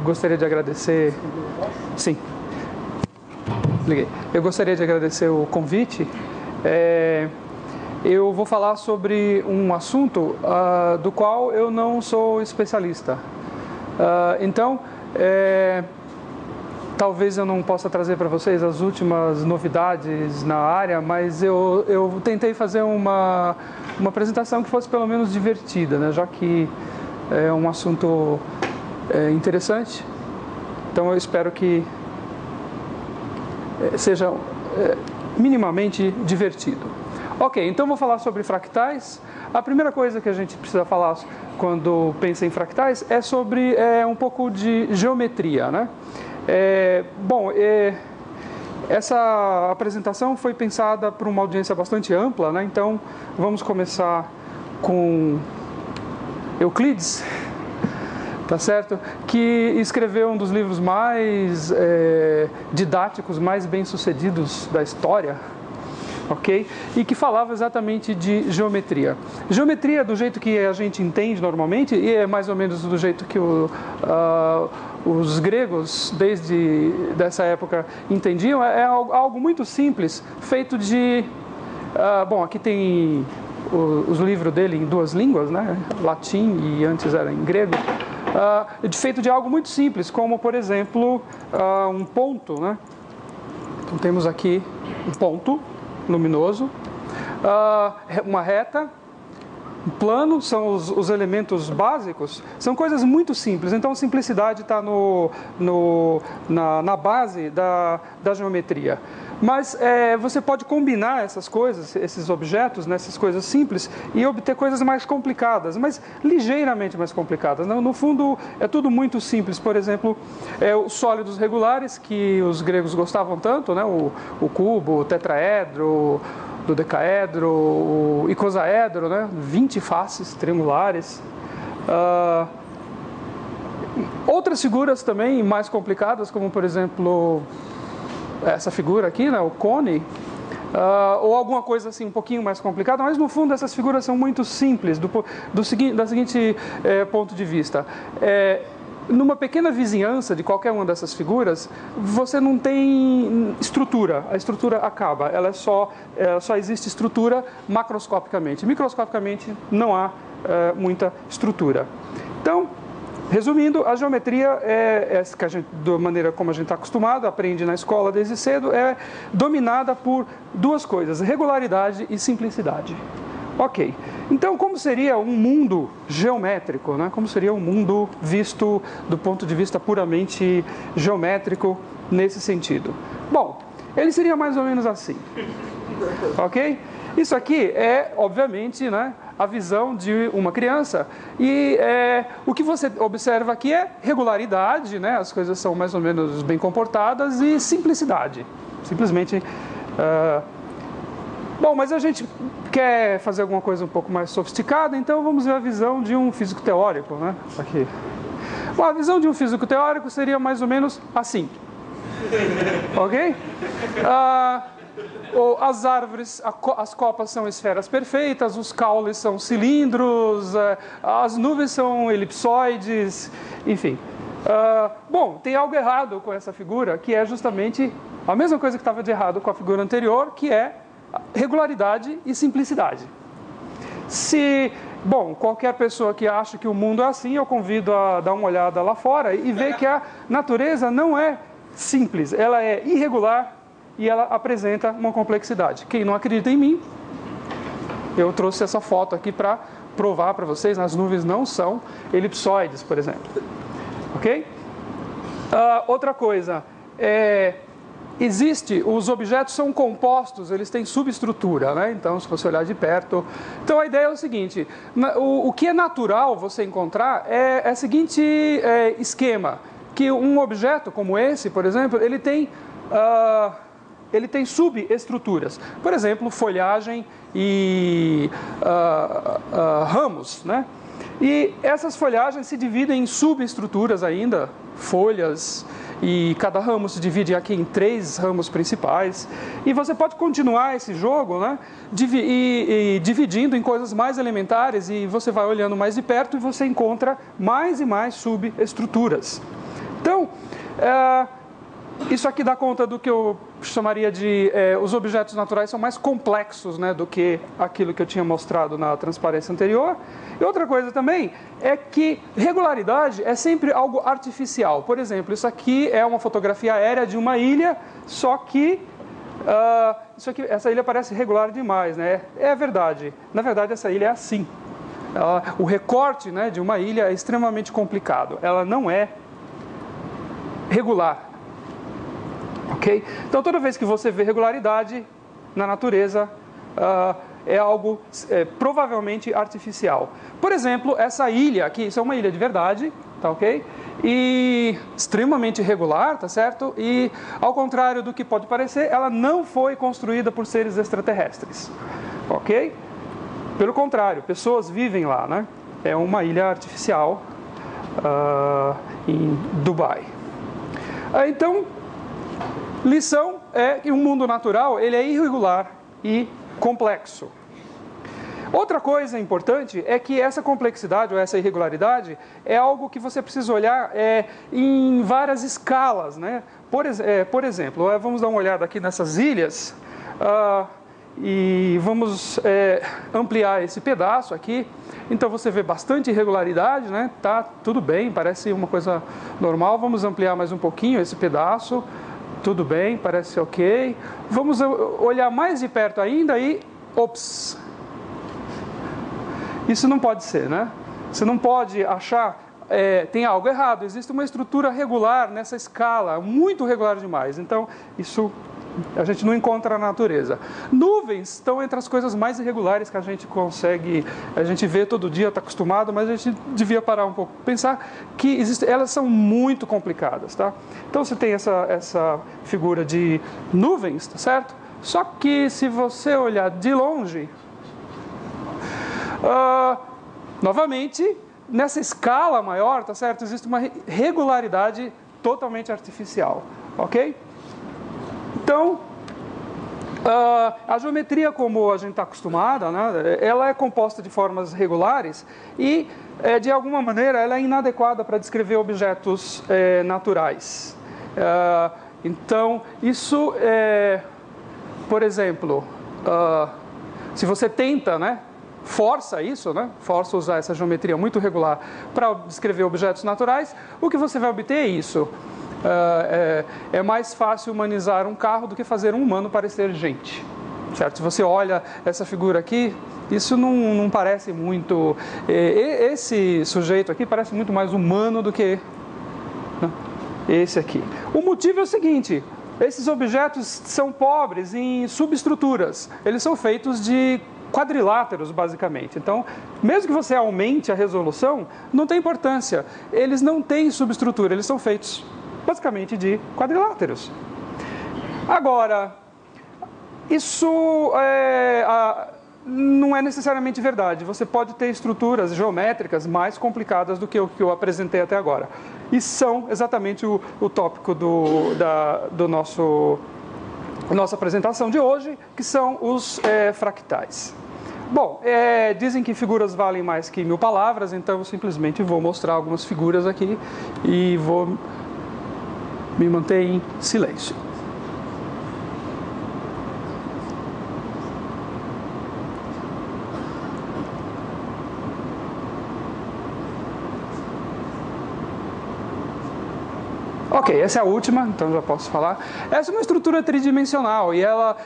Gostaria de agradecer. Sim, liguei. Eu gostaria de agradecer o convite. Eu vou falar sobre um assunto do qual eu não sou especialista. Então, talvez eu não possa trazer para vocês as últimas novidades na área, mas eu tentei fazer uma apresentação que fosse pelo menos divertida, né? Já que é um assunto interessante. Então eu espero que seja minimamente divertido. Ok, então vou falar sobre fractais. A primeira coisa que a gente precisa falar quando pensa em fractais é sobre um pouco de geometria, né? Essa apresentação foi pensada por uma audiência bastante ampla, né? Então vamos começar com Euclides, tá certo? Que escreveu um dos livros mais didáticos, mais bem-sucedidos da história, ok? E que falava exatamente de geometria. Geometria, do jeito que a gente entende normalmente, e é mais ou menos do jeito que os gregos, desde dessa época, entendiam, é algo muito simples, feito de... aqui tem os livros dele em duas línguas, né? Latim e antes era em grego. Feito de algo muito simples, como, por exemplo, um ponto, né? Então, temos aqui um ponto luminoso, uma reta, um plano, são os elementos básicos, são coisas muito simples. Então, a simplicidade está na base da geometria. Mas você pode combinar essas coisas, esses objetos, né, essas coisas simples, e obter coisas mais complicadas, mas ligeiramente mais complicadas. No fundo, é tudo muito simples. Por exemplo, os sólidos regulares, que os gregos gostavam tanto, né, o cubo, o tetraedro, do decaedro, o icosaedro, né, 20 faces triangulares. Outras figuras também mais complicadas, como, por exemplo, essa figura aqui, né, o cone, ou alguma coisa assim um pouquinho mais complicada, mas no fundo essas figuras são muito simples da seguinte ponto de vista. Numa pequena vizinhança de qualquer uma dessas figuras, você não tem estrutura, a estrutura acaba, ela só existe estrutura macroscopicamente. Microscopicamente não há muita estrutura. Então, resumindo, a geometria que da maneira como a gente está acostumado, aprende na escola desde cedo, é dominada por duas coisas: regularidade e simplicidade. Ok, então como seria um mundo geométrico, né? Como seria um mundo visto do ponto de vista puramente geométrico nesse sentido? Bom, ele seria mais ou menos assim, ok? Isso aqui é, obviamente, né, a visão de uma criança, e o que você observa aqui é regularidade, né? As coisas são mais ou menos bem comportadas, e simplicidade, simplesmente... Bom, mas a gente quer fazer alguma coisa um pouco mais sofisticada, então vamos ver a visão de um físico teórico, né? Aqui. Bom, a visão de um físico teórico seria mais ou menos assim, ok? As árvores, as copas são esferas perfeitas, os caules são cilindros, as nuvens são elipsoides, enfim. Bom, tem algo errado com essa figura, que é justamente a mesma coisa que estava de errado com a figura anterior, que é regularidade e simplicidade. Bom, qualquer pessoa que acha que o mundo é assim, eu convido a dar uma olhada lá fora e ver que a natureza não é simples, ela é irregular e ela apresenta uma complexidade. Quem não acredita em mim, eu trouxe essa foto aqui para provar para vocês, as nuvens não são elipsoides, por exemplo. Ok? Outra coisa, os objetos são compostos, eles têm subestrutura, né? Então, se você olhar de perto... Então, a ideia é o seguinte, o que é natural você encontrar é o seguinte esquema, que um objeto como esse, por exemplo, ele tem subestruturas. Por exemplo, folhagem e ramos, né? E essas folhagens se dividem em subestruturas ainda, folhas, e cada ramo se divide aqui em 3 ramos principais. E você pode continuar esse jogo, né? Dividindo em coisas mais elementares, e você vai olhando mais de perto e você encontra mais e mais subestruturas. Isso aqui dá conta do que eu chamaria de... os objetos naturais são mais complexos, né, do que aquilo que eu tinha mostrado na transparência anterior. E outra coisa também é que regularidade é sempre algo artificial. Por exemplo, isso aqui é uma fotografia aérea de uma ilha, só que essa ilha parece regular demais, né? É verdade. Na verdade, essa ilha é assim. O recorte, né, de uma ilha é extremamente complicado. Ela não é regular. Ok? Então, toda vez que você vê regularidade na natureza, é algo provavelmente artificial. Por exemplo, essa ilha aqui, isso é uma ilha de verdade, tá ok? E extremamente regular, tá certo? E, ao contrário do que pode parecer, ela não foi construída por seres extraterrestres, ok? Pelo contrário, pessoas vivem lá, né? É uma ilha artificial em Dubai. Então, lição é que o mundo natural ele é irregular e complexo. Outra coisa importante é que essa complexidade ou essa irregularidade é algo que você precisa olhar em várias escalas, né? Por exemplo, vamos dar uma olhada aqui nessas ilhas e vamos ampliar esse pedaço aqui. Então você vê bastante irregularidade, né? Tá tudo bem, parece uma coisa normal. Vamos ampliar mais um pouquinho esse pedaço. Tudo bem, parece ok. Vamos olhar mais de perto ainda e... Ops! Isso não pode ser, né? Você não pode achar... tem algo errado. Existe uma estrutura regular nessa escala, muito regular demais. Então, isso a gente não encontra na natureza. Nuvens estão entre as coisas mais irregulares que a gente consegue... A gente vê todo dia, está acostumado, mas a gente devia parar um pouco. Pensar que elas são muito complicadas, tá? Então, você tem essa figura de nuvens, tá certo? Só que se você olhar de longe... novamente, nessa escala maior, tá certo? Existe uma regularidade totalmente artificial, ok? Então, a geometria como a gente está acostumada, né, ela é composta de formas regulares e, de alguma maneira, ela é inadequada para descrever objetos naturais. Então, isso, por exemplo, se você tenta, né, força isso, né, força usar essa geometria muito regular para descrever objetos naturais, o que você vai obter é isso. É mais fácil humanizar um carro do que fazer um humano parecer gente, certo? Se você olha essa figura aqui, isso não parece muito... esse sujeito aqui parece muito mais humano do que esse aqui. O motivo é o seguinte: esses objetos são pobres em subestruturas. Eles são feitos de quadriláteros, basicamente. Então, mesmo que você aumente a resolução, não tem importância. Eles não têm subestrutura, eles são feitos basicamente de quadriláteros. Agora, isso não é necessariamente verdade. Você pode ter estruturas geométricas mais complicadas do que o que eu apresentei até agora. E são exatamente o tópico do nossa apresentação de hoje, que são os fractais. Bom, dizem que figuras valem mais que 1000 palavras, então eu simplesmente vou mostrar algumas figuras aqui e vou me manter em silêncio. Ok, essa é a última, então já posso falar. Essa é uma estrutura tridimensional e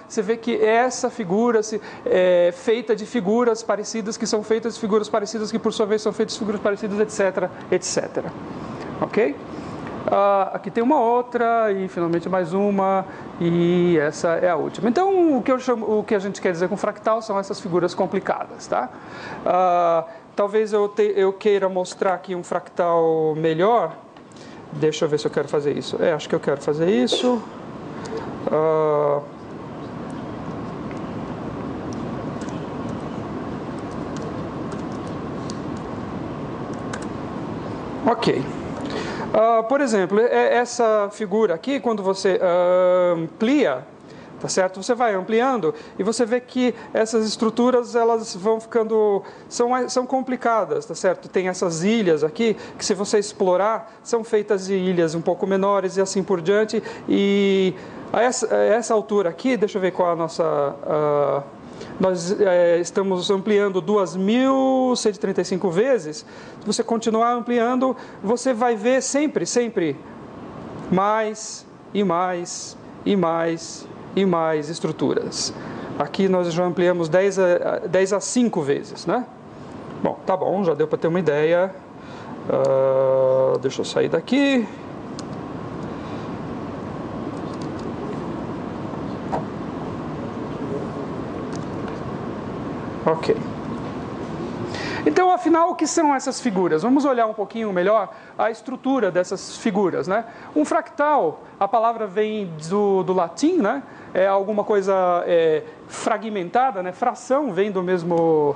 você vê que essa figura é feita de figuras parecidas, que são feitas de figuras parecidas, que por sua vez são feitas de figuras parecidas, etc, etc. Ok? Aqui tem uma outra e finalmente mais uma, e essa é a última. Então, o que a gente quer dizer com fractal são essas figuras complicadas, tá? Talvez eu queira mostrar aqui um fractal melhor. Deixa eu ver se eu quero fazer isso. Acho que eu quero fazer isso. Ok. Por exemplo, essa figura aqui, quando você amplia, tá certo? Você vai ampliando e você vê que essas estruturas elas vão ficando, são complicadas, tá certo? Tem essas ilhas aqui que, se você explorar, são feitas de ilhas um pouco menores e assim por diante. E a essa altura aqui, deixa eu ver qual a nossa... nós estamos ampliando 2.135 vezes. Se você continuar ampliando, você vai ver sempre mais e mais e mais e mais estruturas. Aqui nós já ampliamos 10 a 5 vezes, né? Bom, tá bom, já deu para ter uma ideia. Deixa eu sair daqui. Ok. Então, afinal, o que são essas figuras? Vamos olhar um pouquinho melhor a estrutura dessas figuras, né? Um fractal, a palavra vem do latim, né? É alguma coisa fragmentada, né? Fração vem do mesmo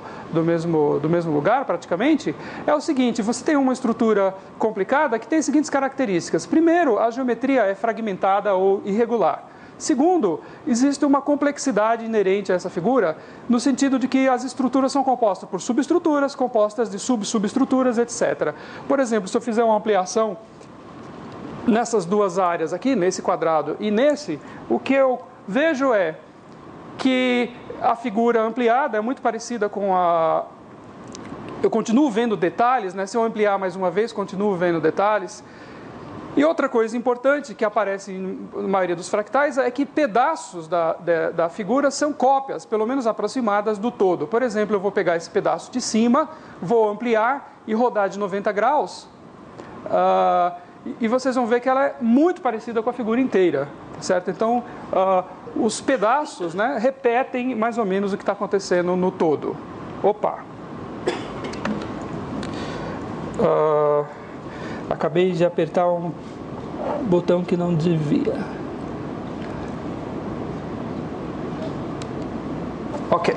lugar, praticamente. É o seguinte, você tem uma estrutura complicada que tem as seguintes características. Primeiro, a geometria é fragmentada ou irregular. Segundo, existe uma complexidade inerente a essa figura, no sentido de que as estruturas são compostas por subestruturas, compostas de subestruturas, etc. Por exemplo, se eu fizer uma ampliação nessas duas áreas aqui, nesse quadrado e nesse, o que eu vejo é que a figura ampliada é muito parecida com a... Eu continuo vendo detalhes, né? Se eu ampliar mais uma vez, continuo vendo detalhes. E outra coisa importante que aparece na maioria dos fractais é que pedaços da figura são cópias, pelo menos aproximadas, do todo. Por exemplo, eu vou pegar esse pedaço de cima, vou ampliar e rodar de 90 graus, e vocês vão ver que ela é muito parecida com a figura inteira, certo? Então, os pedaços, né, repetem mais ou menos o que está acontecendo no todo. Opa! Acabei de apertar um botão que não devia. Ok.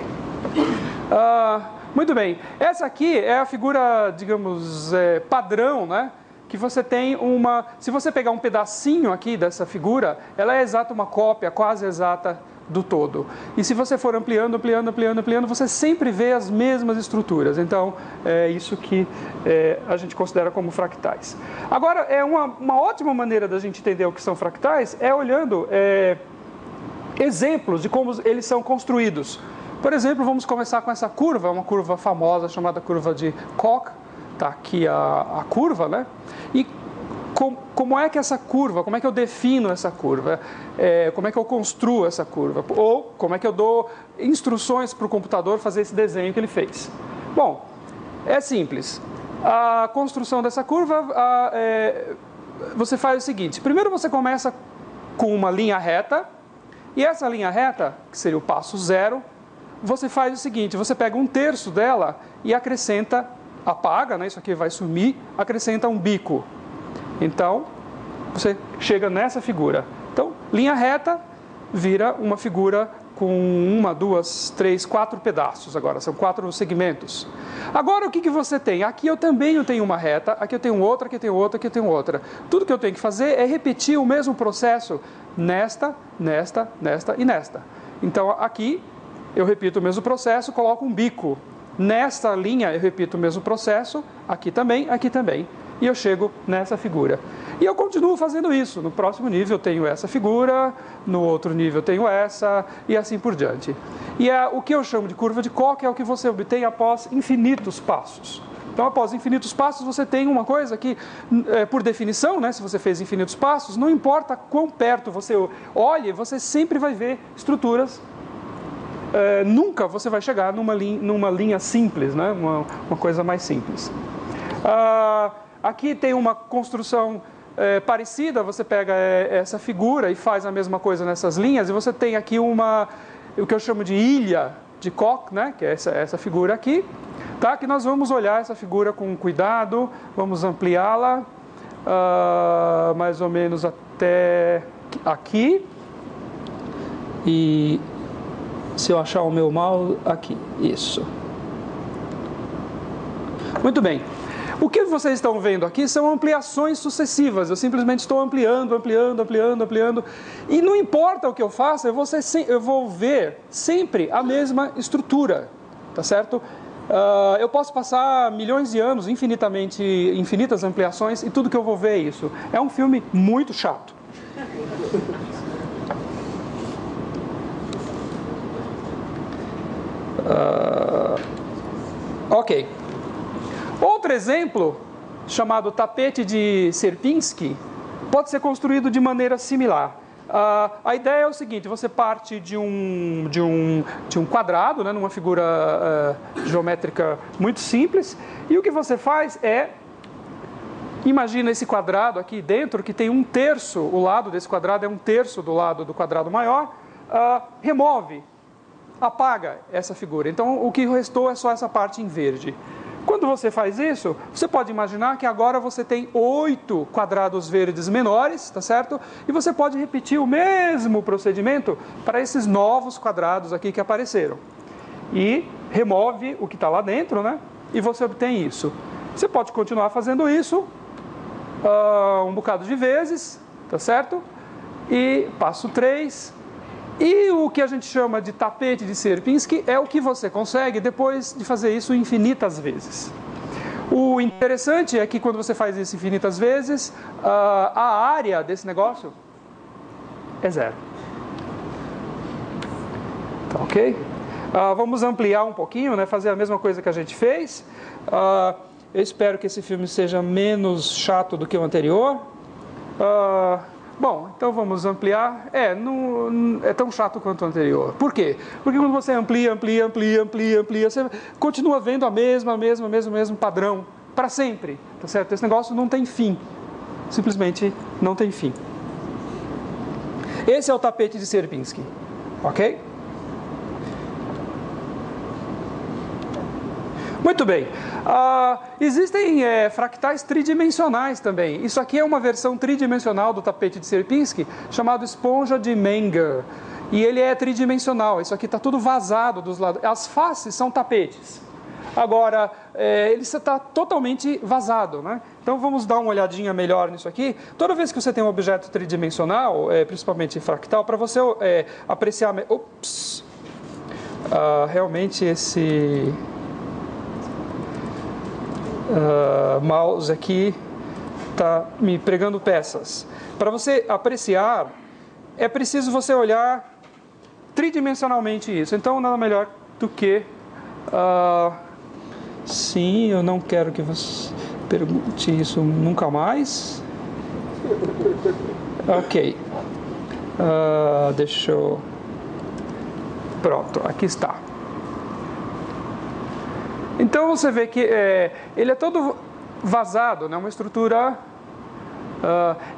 Muito bem. Essa aqui é a figura, digamos, padrão, né? Que você tem uma... Se você pegar um pedacinho aqui dessa figura, ela é exata uma cópia, quase exata do todo. E se você for ampliando, você sempre vê as mesmas estruturas. Então, é isso que a gente considera como fractais. Agora, uma ótima maneira da gente entender o que são fractais é olhando exemplos de como eles são construídos. Por exemplo, vamos começar com essa curva, uma curva famosa chamada curva de Koch. Está aqui a curva, né? E como é que essa curva, como é que eu defino essa curva? Como é que eu construo essa curva? Ou como é que eu dou instruções para o computador fazer esse desenho que ele fez? Bom, é simples. A construção dessa curva, você faz o seguinte. Primeiro você começa com uma linha reta. E essa linha reta, que seria o passo zero, você faz o seguinte. Você pega 1/3 dela e acrescenta, apaga, né? Isso aqui vai sumir, acrescenta um bico. Então, você chega nessa figura. Então, linha reta vira uma figura com 1, 2, 3, 4 pedaços agora. São 4 segmentos. Agora, o que você tem? Aqui eu também tenho uma reta, aqui eu tenho outra, aqui eu tenho outra, aqui eu tenho outra. Tudo que eu tenho que fazer é repetir o mesmo processo nesta e nesta. Então, aqui eu repito o mesmo processo, coloco um bico. Nesta linha eu repito o mesmo processo, aqui também, e eu chego nessa figura. E eu continuo fazendo isso. No próximo nível eu tenho essa figura, no outro nível eu tenho essa, e assim por diante. E o que eu chamo de curva de Koch é o que você obtém após infinitos passos. Então, após infinitos passos, você tem uma coisa que, por definição, né, se você fez infinitos passos, não importa quão perto você olhe, você sempre vai ver estruturas. Nunca você vai chegar numa linha simples, né, uma coisa mais simples. Aqui tem uma construção parecida, você pega essa figura e faz a mesma coisa nessas linhas, e você tem aqui o que eu chamo de ilha de Koch, né, que é essa figura aqui, tá? Que nós vamos olhar essa figura com cuidado, vamos ampliá-la mais ou menos até aqui, e se eu achar o meu mouse aqui, isso. Muito bem. O que vocês estão vendo aqui são ampliações sucessivas. Eu simplesmente estou ampliando, ampliando, ampliando, ampliando. E não importa o que eu faça, eu vou ver sempre a mesma estrutura, tá certo? Eu posso passar milhões de anos, infinitas ampliações, e tudo que eu vou ver é isso. É um filme muito chato. Ok. Outro exemplo, chamado tapete de Sierpinski, pode ser construído de maneira similar. A ideia é o seguinte: você parte de um quadrado, né, numa figura geométrica muito simples, e o que você faz é, imagina esse quadrado aqui dentro, que tem 1/3, o lado desse quadrado é 1/3 do lado do quadrado maior, remove, apaga essa figura. Então o que restou é só essa parte em verde. Quando você faz isso, você pode imaginar que agora você tem 8 quadrados verdes menores, tá certo? E você pode repetir o mesmo procedimento para esses novos quadrados aqui que apareceram. E remove o que está lá dentro, né? E você obtém isso. Você pode continuar fazendo isso um bocado de vezes, tá certo? E passo 3. E o que a gente chama de tapete de Sierpinski é o que você consegue depois de fazer isso infinitas vezes. O interessante é que quando você faz isso infinitas vezes, a área desse negócio é 0. Tá ok? Vamos ampliar um pouquinho, né? Fazer a mesma coisa que a gente fez. Eu espero que esse filme seja menos chato do que o anterior. Bom, então vamos ampliar. Não é tão chato quanto o anterior. Por quê? Porque quando você amplia, você continua vendo o mesmo padrão para sempre, tá certo? Esse negócio não tem fim. Simplesmente não tem fim. Esse é o tapete de Sierpinski, ok? Muito bem. Existem fractais tridimensionais também. Isso aqui é uma versão tridimensional do tapete de Sierpinski, chamado esponja de Menger. E ele é tridimensional. Isso aqui está tudo vazado dos lados. As faces são tapetes. Agora, ele está totalmente vazado, né? Então vamos dar uma olhadinha melhor nisso aqui. Toda vez que você tem um objeto tridimensional, principalmente fractal, para você apreciar... Ops! Realmente esse... mouse aqui está me pregando peças. Para você apreciar, é preciso você olhar tridimensionalmente isso. Então, nada melhor do que... sim, eu não quero que você pergunte isso nunca mais. Ok. Deixa eu... Pronto, aqui está. Então você vê que ele é todo vazado, né? Uma estrutura...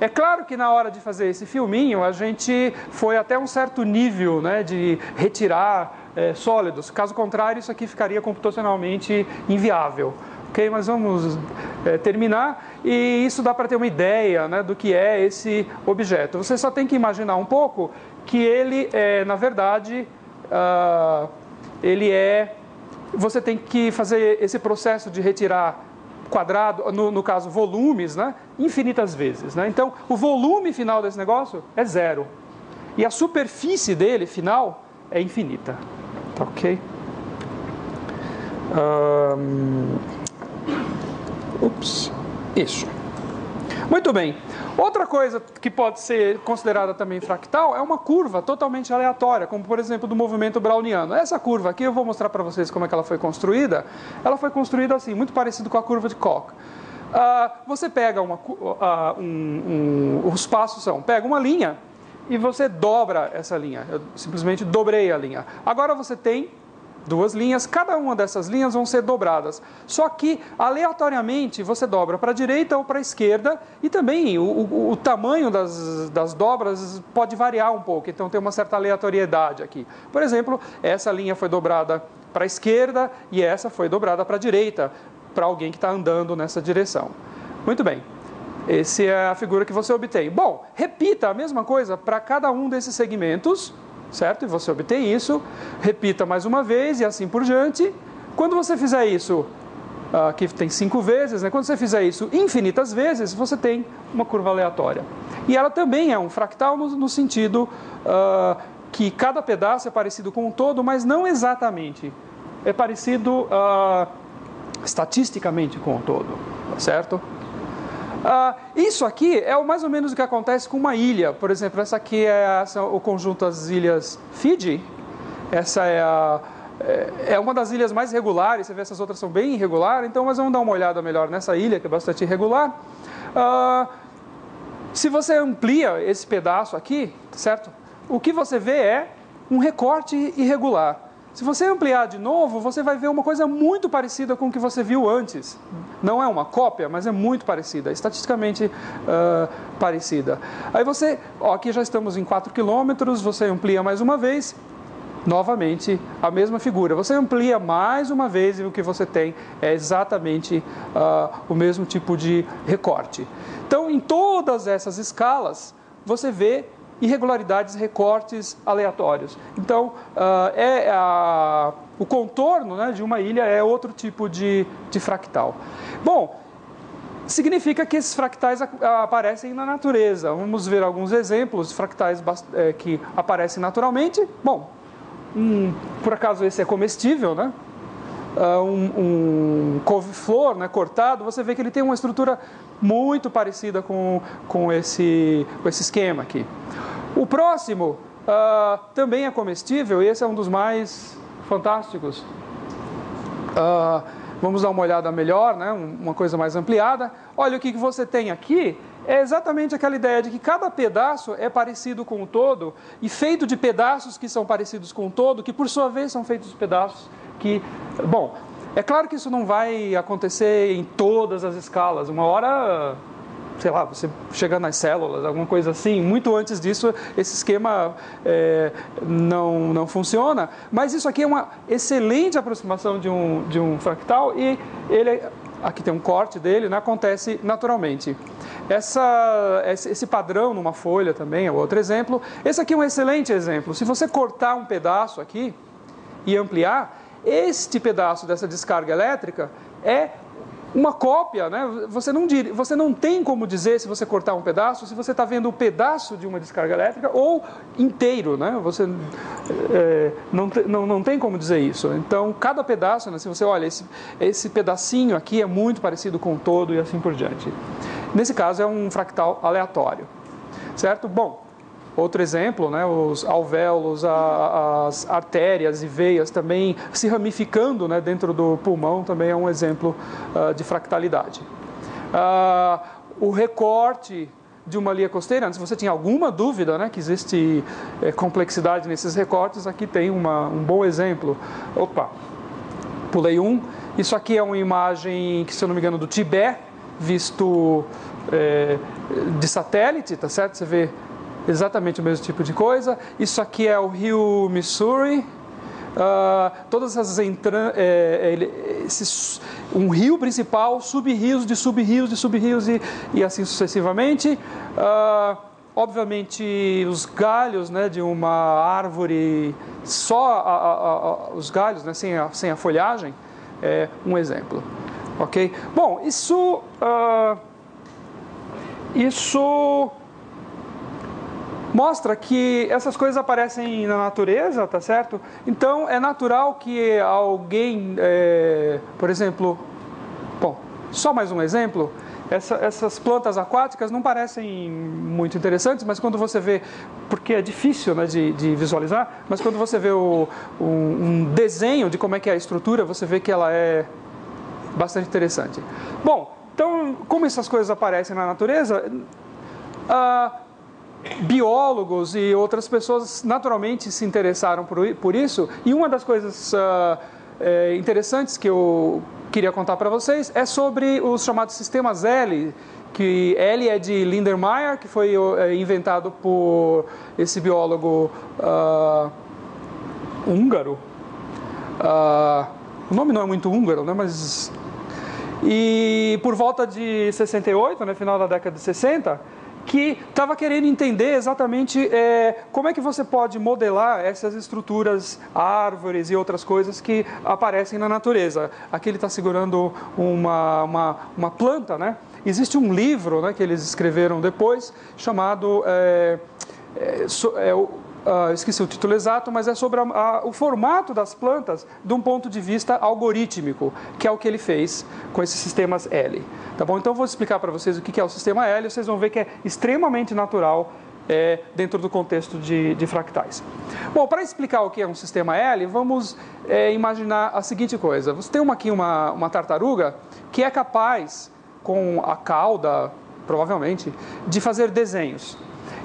é claro que na hora de fazer esse filminho, a gente foi até um certo nível, né, de retirar sólidos. Caso contrário, isso aqui ficaria computacionalmente inviável. Ok? Mas vamos terminar. E isso dá para ter uma ideia, né, do que é esse objeto. Você só tem que imaginar um pouco que ele, na verdade, você tem que fazer esse processo de retirar quadrado, no caso volumes, né, infinitas vezes, né? Então, o volume final desse negócio é 0. E a superfície dele, final, é infinita. Tá ok? Isso. Muito bem. Outra coisa que pode ser considerada também fractal é uma curva totalmente aleatória, como por exemplo do movimento browniano. Essa curva aqui eu vou mostrar para vocês como é que ela foi construída. Ela foi construída assim, muito parecido com a curva de Koch. Você pega os passos são, pega uma linha e você dobra essa linha. Eu simplesmente dobrei a linha. Agora você tem 2 linhas, cada uma dessas linhas vão ser dobradas. Só que, aleatoriamente, você dobra para a direita ou para a esquerda, e também o tamanho das dobras pode variar um pouco, então tem uma certa aleatoriedade aqui. Por exemplo, essa linha foi dobrada para a esquerda e essa foi dobrada para a direita, para alguém que está andando nessa direção. Muito bem. Essa é a figura que você obtém. Bom, repita a mesma coisa para cada um desses segmentos, certo? E você obtém isso, repita mais uma vez e assim por diante. Quando você fizer isso que tem 5 vezes, né? Quando você fizer isso infinitas vezes, você tem uma curva aleatória. E ela também é um fractal no sentido que cada pedaço é parecido com o todo, mas não exatamente. É parecido estatisticamente com o todo, tá certo? Isso aqui é mais ou menos o que acontece com uma ilha. Por exemplo, essa aqui é o conjunto das ilhas Fiji. Essa é uma das ilhas mais regulares. Você vê, essas outras são bem irregulares. Então, nós vamos dar uma olhada melhor nessa ilha, que é bastante irregular. Se você amplia esse pedaço aqui, certo? O que você vê é um recorte irregular. Se você ampliar de novo, você vai ver uma coisa muito parecida com o que você viu antes. Não é uma cópia, mas é muito parecida, estatisticamente parecida. Aí você, aqui já estamos em 4 quilômetros, você amplia mais uma vez, novamente a mesma figura. Você amplia mais uma vez e o que você tem é exatamente o mesmo tipo de recorte. Então, em todas essas escalas, você vê irregularidades, recortes aleatórios. Então, o contorno, né, de uma ilha é outro tipo de fractal. Bom, significa que esses fractais aparecem na natureza. Vamos ver alguns exemplos de fractais que aparecem naturalmente. Bom, por acaso esse é comestível, né? Um couve-flor, né, cortado, você vê que ele tem uma estrutura muito parecida com esse esquema aqui. O próximo também é comestível, e esse é um dos mais fantásticos. Vamos dar uma olhada melhor, né, uma coisa mais ampliada. Olha, o que você tem aqui é exatamente aquela ideia de que cada pedaço é parecido com o todo, e feito de pedaços que são parecidos com o todo, que por sua vez são feitos de pedaços que... Bom, é claro que isso não vai acontecer em todas as escalas. Uma hora, sei lá, você chega nas células, alguma coisa assim. Muito antes disso, esse esquema não funciona. Mas isso aqui é uma excelente aproximação de um fractal e ele... Aqui tem um corte dele, né, acontece naturalmente. Esse padrão numa folha também é outro exemplo. Esse aqui é um excelente exemplo. Se você cortar um pedaço aqui e ampliar, este pedaço dessa descarga elétrica é uma cópia, né? Você não tem como dizer, se você cortar um pedaço, se você está vendo o pedaço de uma descarga elétrica ou inteiro, né? Você não tem como dizer isso. Então, cada pedaço, né, se você olha, esse pedacinho aqui é muito parecido com o todo e assim por diante. Nesse caso, é um fractal aleatório, certo? Bom, outro exemplo, né, os alvéolos, as artérias e veias também se ramificando, né, dentro do pulmão também é um exemplo de fractalidade. O recorte de uma linha costeira, se você tinha alguma dúvida, né, que existe complexidade nesses recortes, aqui tem um bom exemplo. Opa, pulei um. Isso aqui é uma imagem, que, se eu não me engano, do Tibete, visto de satélite, tá certo? Você vê exatamente o mesmo tipo de coisa. Isso aqui é o rio Missouri. Todas essas um rio principal, sub-rios de sub-rios de sub-rios e assim sucessivamente. Obviamente, os galhos, né, de uma árvore, só os galhos, né, sem a folhagem, é um exemplo. Ok? Bom, isso mostra que essas coisas aparecem na natureza, tá certo? Então, é natural que alguém, por exemplo... Bom, só mais um exemplo. Essas plantas aquáticas não parecem muito interessantes, mas quando você vê... Porque é difícil, né, de visualizar, mas quando você vê um desenho de como é que é a estrutura, você vê que ela é bastante interessante. Bom, então, como essas coisas aparecem na natureza... biólogos e outras pessoas naturalmente se interessaram por isso, e uma das coisas interessantes que eu queria contar para vocês é sobre os chamados sistemas L, que L é de Lindenmayer, que foi inventado por esse biólogo húngaro. O nome não é muito húngaro, né, mas... E por volta de 68, né, final da década de 60, que estava querendo entender exatamente como é que você pode modelar essas estruturas, árvores e outras coisas que aparecem na natureza. Aqui ele está segurando uma planta, né? Existe um livro, né, que eles escreveram depois, chamado... esqueci o título exato, mas é sobre o formato das plantas de um ponto de vista algorítmico, que é o que ele fez com esses sistemas L. Tá bom? Então eu vou explicar para vocês o que é o sistema L, vocês vão ver que é extremamente natural dentro do contexto de fractais. Bom, para explicar o que é um sistema L, vamos imaginar a seguinte coisa. Você tem aqui uma tartaruga que é capaz, com a cauda, provavelmente, de fazer desenhos.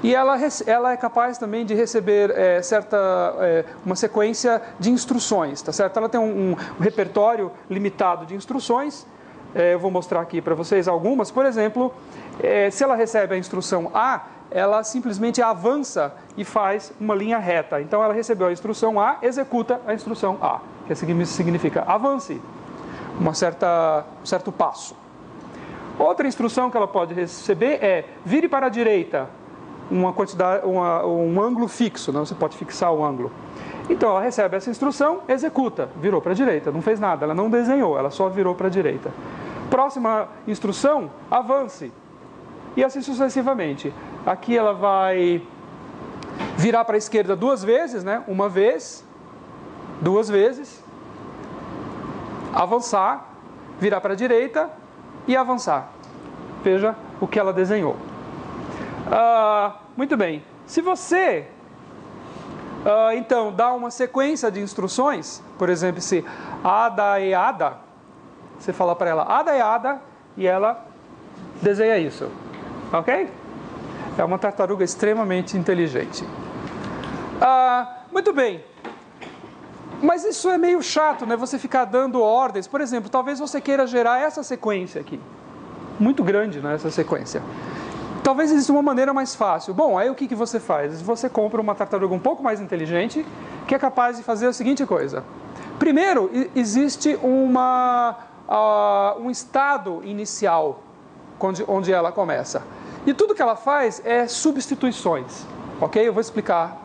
E ela é capaz também de receber uma sequência de instruções, tá certo? Ela tem um repertório limitado de instruções. Eu vou mostrar aqui para vocês algumas. Por exemplo, se ela recebe a instrução A, ela simplesmente avança e faz uma linha reta. Então, ela recebeu a instrução A, executa a instrução A, que significa avance, um certo passo. Outra instrução que ela pode receber é vire para a direita, um ângulo fixo, né? Você pode fixar o ângulo. Então ela recebe essa instrução, executa, virou para a direita, não fez nada, ela não desenhou, ela só virou para a direita. Próxima instrução, avance. E assim sucessivamente. Aqui ela vai virar para a esquerda 2 vezes, né? 1 vez, 2 vezes, avançar, virar para a direita e avançar. Veja o que ela desenhou. Muito bem. Se você, então, dá uma sequência de instruções, por exemplo, se ada e ada, você fala para ela ada e ada e ela desenha isso. Ok? É uma tartaruga extremamente inteligente. Muito bem. Mas isso é meio chato, né? Você ficar dando ordens. Por exemplo, talvez você queira gerar essa sequência aqui. Muito grande, né? Essa sequência. Talvez exista uma maneira mais fácil. Bom, aí o que você faz? Você compra uma tartaruga um pouco mais inteligente, que é capaz de fazer a seguinte coisa. Primeiro, existe um estado inicial, onde ela começa. E tudo que ela faz é substituições. Ok? Eu vou explicar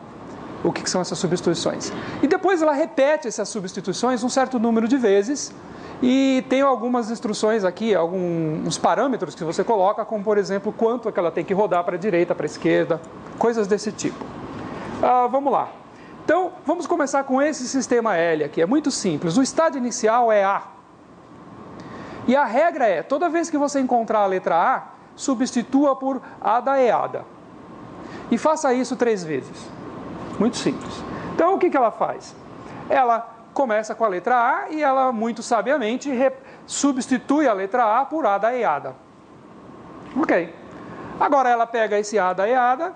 o que são essas substituições. E depois ela repete essas substituições um certo número de vezes. E tem algumas instruções aqui, alguns parâmetros que você coloca, como por exemplo, quanto é que ela tem que rodar para a direita, para a esquerda, coisas desse tipo. Vamos lá. Então, vamos começar com esse sistema L aqui. É muito simples. O estado inicial é A. E a regra é, toda vez que você encontrar a letra A, substitua por ada e ada. E faça isso 3 vezes. Muito simples. Então, o que ela faz? Ela começa com a letra A e ela, muito sabiamente, substitui a letra A por ada e ada. Ok. Agora ela pega esse ada e ada,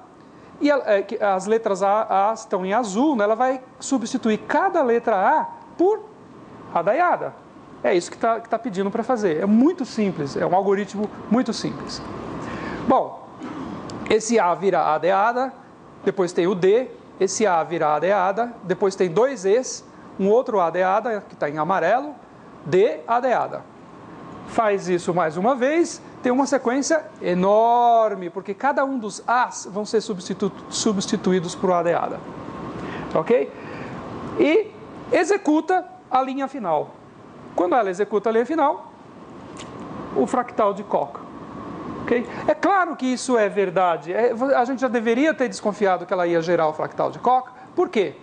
e as letras A estão em azul, né? Ela vai substituir cada letra A por ada e ada. É isso que está pedindo para fazer. É muito simples, é um algoritmo muito simples. Bom, esse A vira ada e ada, depois tem o D, esse A vira ada e ada, depois tem 2 Es, um outro ada e ada, que está em amarelo, D, ada e ada. Faz isso mais uma vez, tem uma sequência enorme, porque cada um dos As vão ser substituídos por ada e ada. Ok? E executa a linha final. Quando ela executa a linha final, o fractal de Koch. Okay? É claro que isso é verdade. A gente já deveria ter desconfiado que ela ia gerar o fractal de Koch. Por quê?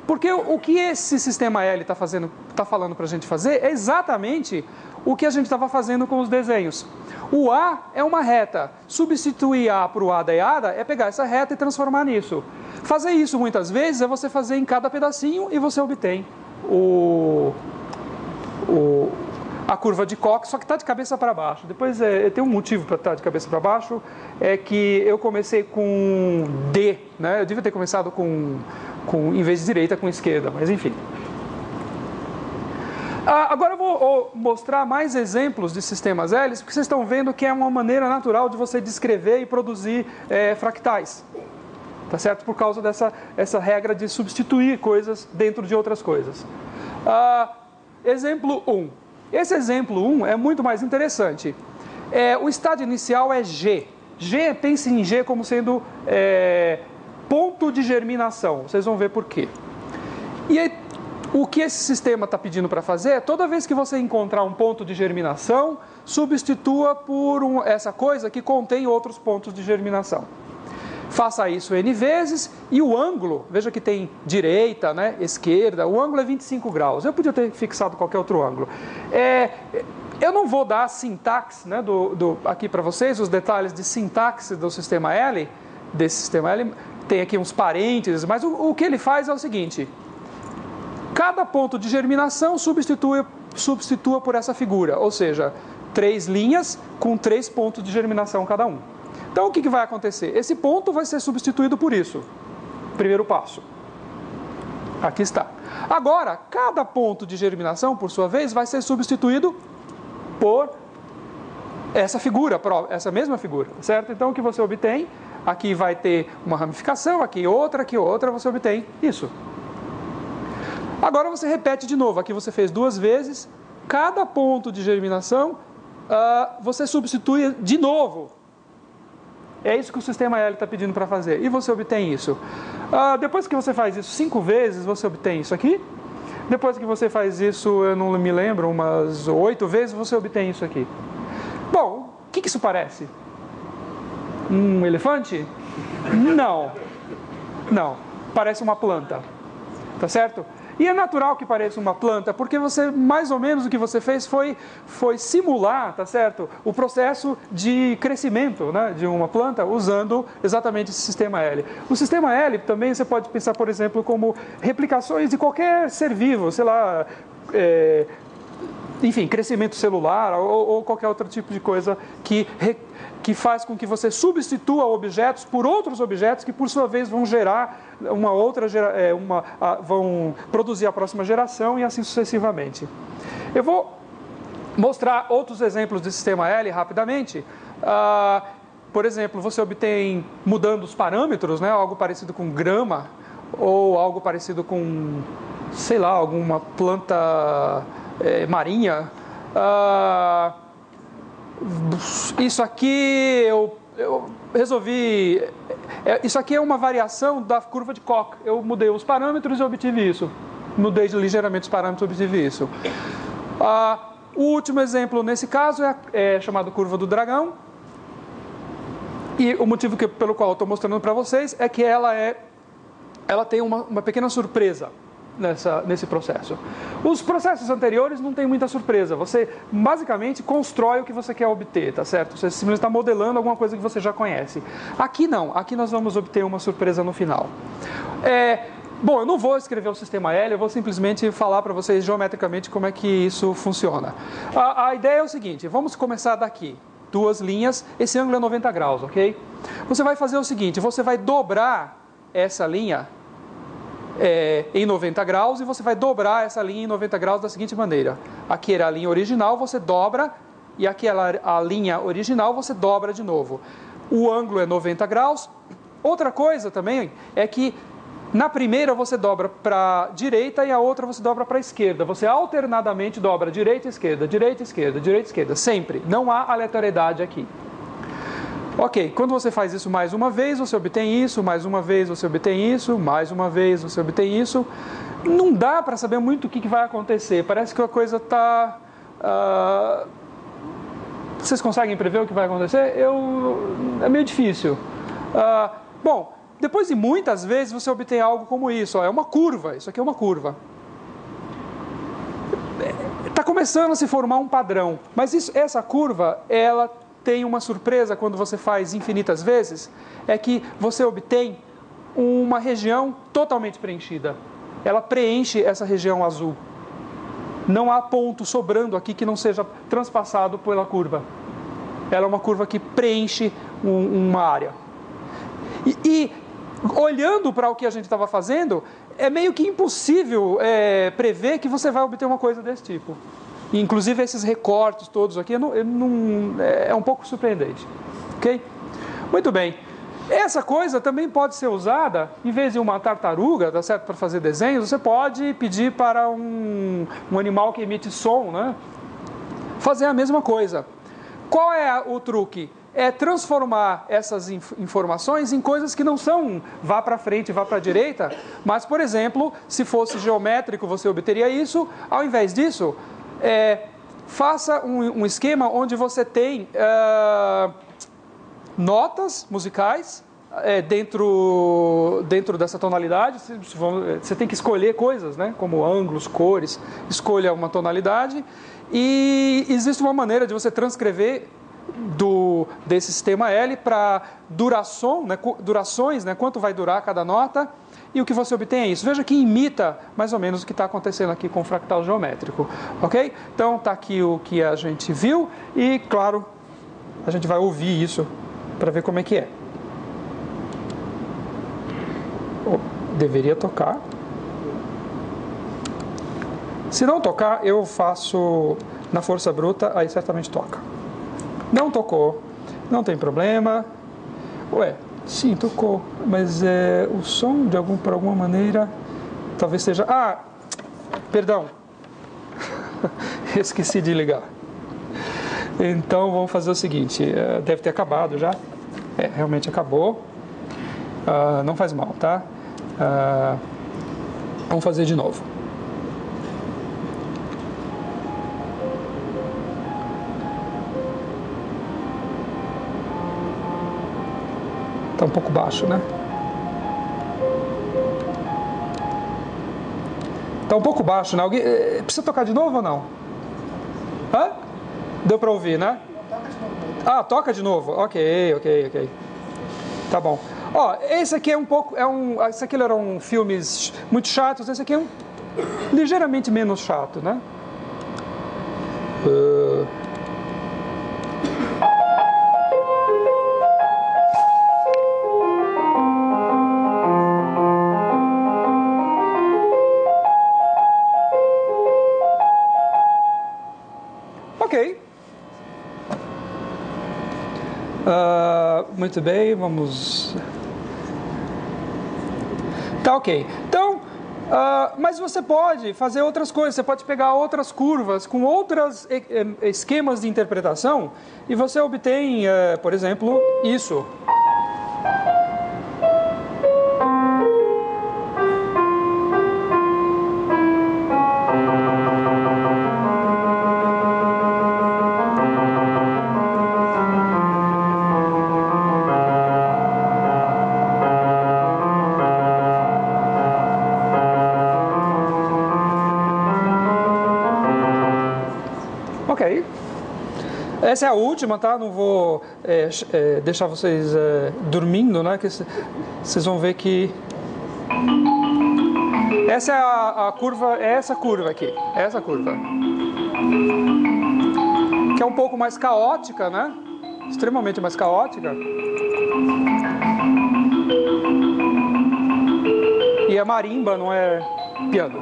Porque o que esse sistema L está falando para a gente fazer é exatamente o que a gente estava fazendo com os desenhos. O A é uma reta. Substituir A por ada e ada é pegar essa reta e transformar nisso. Fazer isso muitas vezes é você fazer em cada pedacinho e você obtém a curva de Koch, só que está de cabeça para baixo. Depois tem um motivo para estar de cabeça para baixo, é que eu comecei com D, né? Eu devia ter começado em vez de direita, com esquerda, mas enfim. Agora eu vou mostrar mais exemplos de sistemas L, porque vocês estão vendo que é uma maneira natural de você descrever e produzir fractais. Tá certo? Por causa dessa regra de substituir coisas dentro de outras coisas. Exemplo 1. Esse exemplo 1 é muito mais interessante. O estado inicial é G. G, pense em G como sendo ponto de germinação. Vocês vão ver por quê. E aí, o que esse sistema está pedindo para fazer é, toda vez que você encontrar um ponto de germinação, substitua por essa coisa que contém outros pontos de germinação. Faça isso N vezes e o ângulo, veja que tem direita, né, esquerda, o ângulo é 25 graus. Eu podia ter fixado qualquer outro ângulo. Eu não vou dar a sintaxe, né, aqui para vocês, os detalhes de sintaxe do sistema L, desse sistema L, tem aqui uns parênteses, mas o que ele faz é o seguinte: cada ponto de germinação substitua por essa figura, ou seja, 3 linhas com 3 pontos de germinação cada um. Então, o que vai acontecer? Esse ponto vai ser substituído por isso. Primeiro passo. Aqui está. Agora, cada ponto de germinação, por sua vez, vai ser substituído por essa figura, essa mesma figura, certo? Então, o que você obtém? Aqui vai ter uma ramificação, aqui outra, você obtém isso. Agora você repete de novo. Aqui você fez 2 vezes. Cada ponto de germinação, você substitui de novo. É isso que o sistema L está pedindo para fazer. E você obtém isso. Depois que você faz isso 5 vezes, você obtém isso aqui. Depois que você faz isso, eu não me lembro, umas 8 vezes, você obtém isso aqui. Bom, o que isso parece? Um elefante? Não. Não. Parece uma planta. Tá certo? E é natural que pareça uma planta, porque você, mais ou menos o que você fez foi simular, tá certo? O processo de crescimento, né, de uma planta usando exatamente esse sistema L. O sistema L também você pode pensar, por exemplo, como replicações de qualquer ser vivo, sei lá, enfim, crescimento celular ou qualquer outro tipo de coisa que faz com que você substitua objetos por outros objetos que, por sua vez, vão gerar vão produzir a próxima geração e assim sucessivamente. Eu vou mostrar outros exemplos de sistema L rapidamente. Por exemplo, você obtém, mudando os parâmetros, né, algo parecido com grama ou algo parecido com, sei lá, alguma planta marinha. Isso aqui eu resolvi. Isso aqui é uma variação da curva de Koch. Eu mudei os parâmetros e obtive isso. Mudei ligeiramente os parâmetros e obtive isso. O último exemplo nesse caso é chamado curva do dragão. E o motivo pelo qual eu estou mostrando para vocês é que ela tem uma pequena surpresa nesse processo. Os processos anteriores não tem muita surpresa. Você basicamente constrói o que você quer obter, tá certo? Você simplesmente está modelando alguma coisa que você já conhece. Aqui não. Aqui nós vamos obter uma surpresa no final. Bom, eu não vou escrever o sistema L, eu vou simplesmente falar para vocês geometricamente como é que isso funciona. A ideia é o seguinte: vamos começar daqui. 2 linhas, esse ângulo é 90 graus, ok? Você vai fazer o seguinte: você vai dobrar essa linha em 90 graus e você vai dobrar essa linha em 90 graus da seguinte maneira: aqui era a linha original, você dobra, e aqui a linha original você dobra de novo. O ângulo é 90 graus. Outra coisa também é que na primeira você dobra para a direita e a outra você dobra para a esquerda. Você alternadamente dobra direita e esquerda, direita e esquerda, direita e esquerda, sempre. Não há aleatoriedade aqui. Ok, quando você faz isso mais uma vez, você obtém isso, mais uma vez você obtém isso, mais uma vez você obtém isso. Não dá para saber muito o que vai acontecer. Parece que a coisa está... Vocês conseguem prever o que vai acontecer? É meio difícil. Bom, depois de muitas vezes você obtém algo como isso. É uma curva, isso aqui é uma curva. Está começando a se formar um padrão, mas essa curva, ela tem uma surpresa quando você faz infinitas vezes, é que você obtém uma região totalmente preenchida. Ela preenche essa região azul. Não há ponto sobrando aqui que não seja transpassado pela curva. Ela é uma curva que preenche uma área. E olhando para o que a gente estava fazendo, é meio que impossível prever que você vai obter uma coisa desse tipo. Inclusive esses recortes todos aqui é um pouco surpreendente. Ok? Muito bem. Essa coisa também pode ser usada, em vez de uma tartaruga, tá certo, para fazer desenhos, você pode pedir para um animal que emite som, né, fazer a mesma coisa. Qual é o truque? é transformar essas informações em coisas que não são vá para frente, vá para a direita, mas, por exemplo, se fosse geométrico, você obteria isso. Ao invés disso, faça um esquema onde você tem notas musicais dentro dessa tonalidade. Você tem que escolher coisas, né, como ângulos, cores, escolha uma tonalidade, e existe uma maneira de você transcrever desse sistema L para durações, né, quanto vai durar cada nota, e o que você obtém é isso. Veja que imita mais ou menos o que está acontecendo aqui com o fractal geométrico, ok? Então está aqui o que a gente viu, e claro, a gente vai ouvir isso para ver como é que é. Deveria tocar. Se não tocar, eu faço na força bruta, aí certamente toca. Não tocou, não tem problema. Ué, sim, tocou, mas o som por alguma maneira talvez seja... Ah, perdão, esqueci de ligar. Então vamos fazer o seguinte, deve ter acabado já. Realmente acabou. Não faz mal, tá? Vamos fazer de novo. Tá um pouco baixo, né? Tá um pouco baixo, né? Alguém precisa tocar de novo ou não? Hã? Deu para ouvir, né? Ah, toca de novo. Ok. Tá bom. Ó, esse aqui esse aqui eram filmes muito chatos, esse aqui é ligeiramente menos chato, né? Ok. Muito bem, vamos... Tá ok. Então, mas você pode fazer outras coisas, você pode pegar outras curvas com outros esquemas de interpretação e você obtém, por exemplo, isso. Ok. Essa é a última, tá? Não vou deixar vocês dormindo, né? Que vocês vão ver que essa é a curva, essa curva aqui, essa curva, que é um pouco mais caótica, né? Extremamente mais caótica. E a marimba não é piano.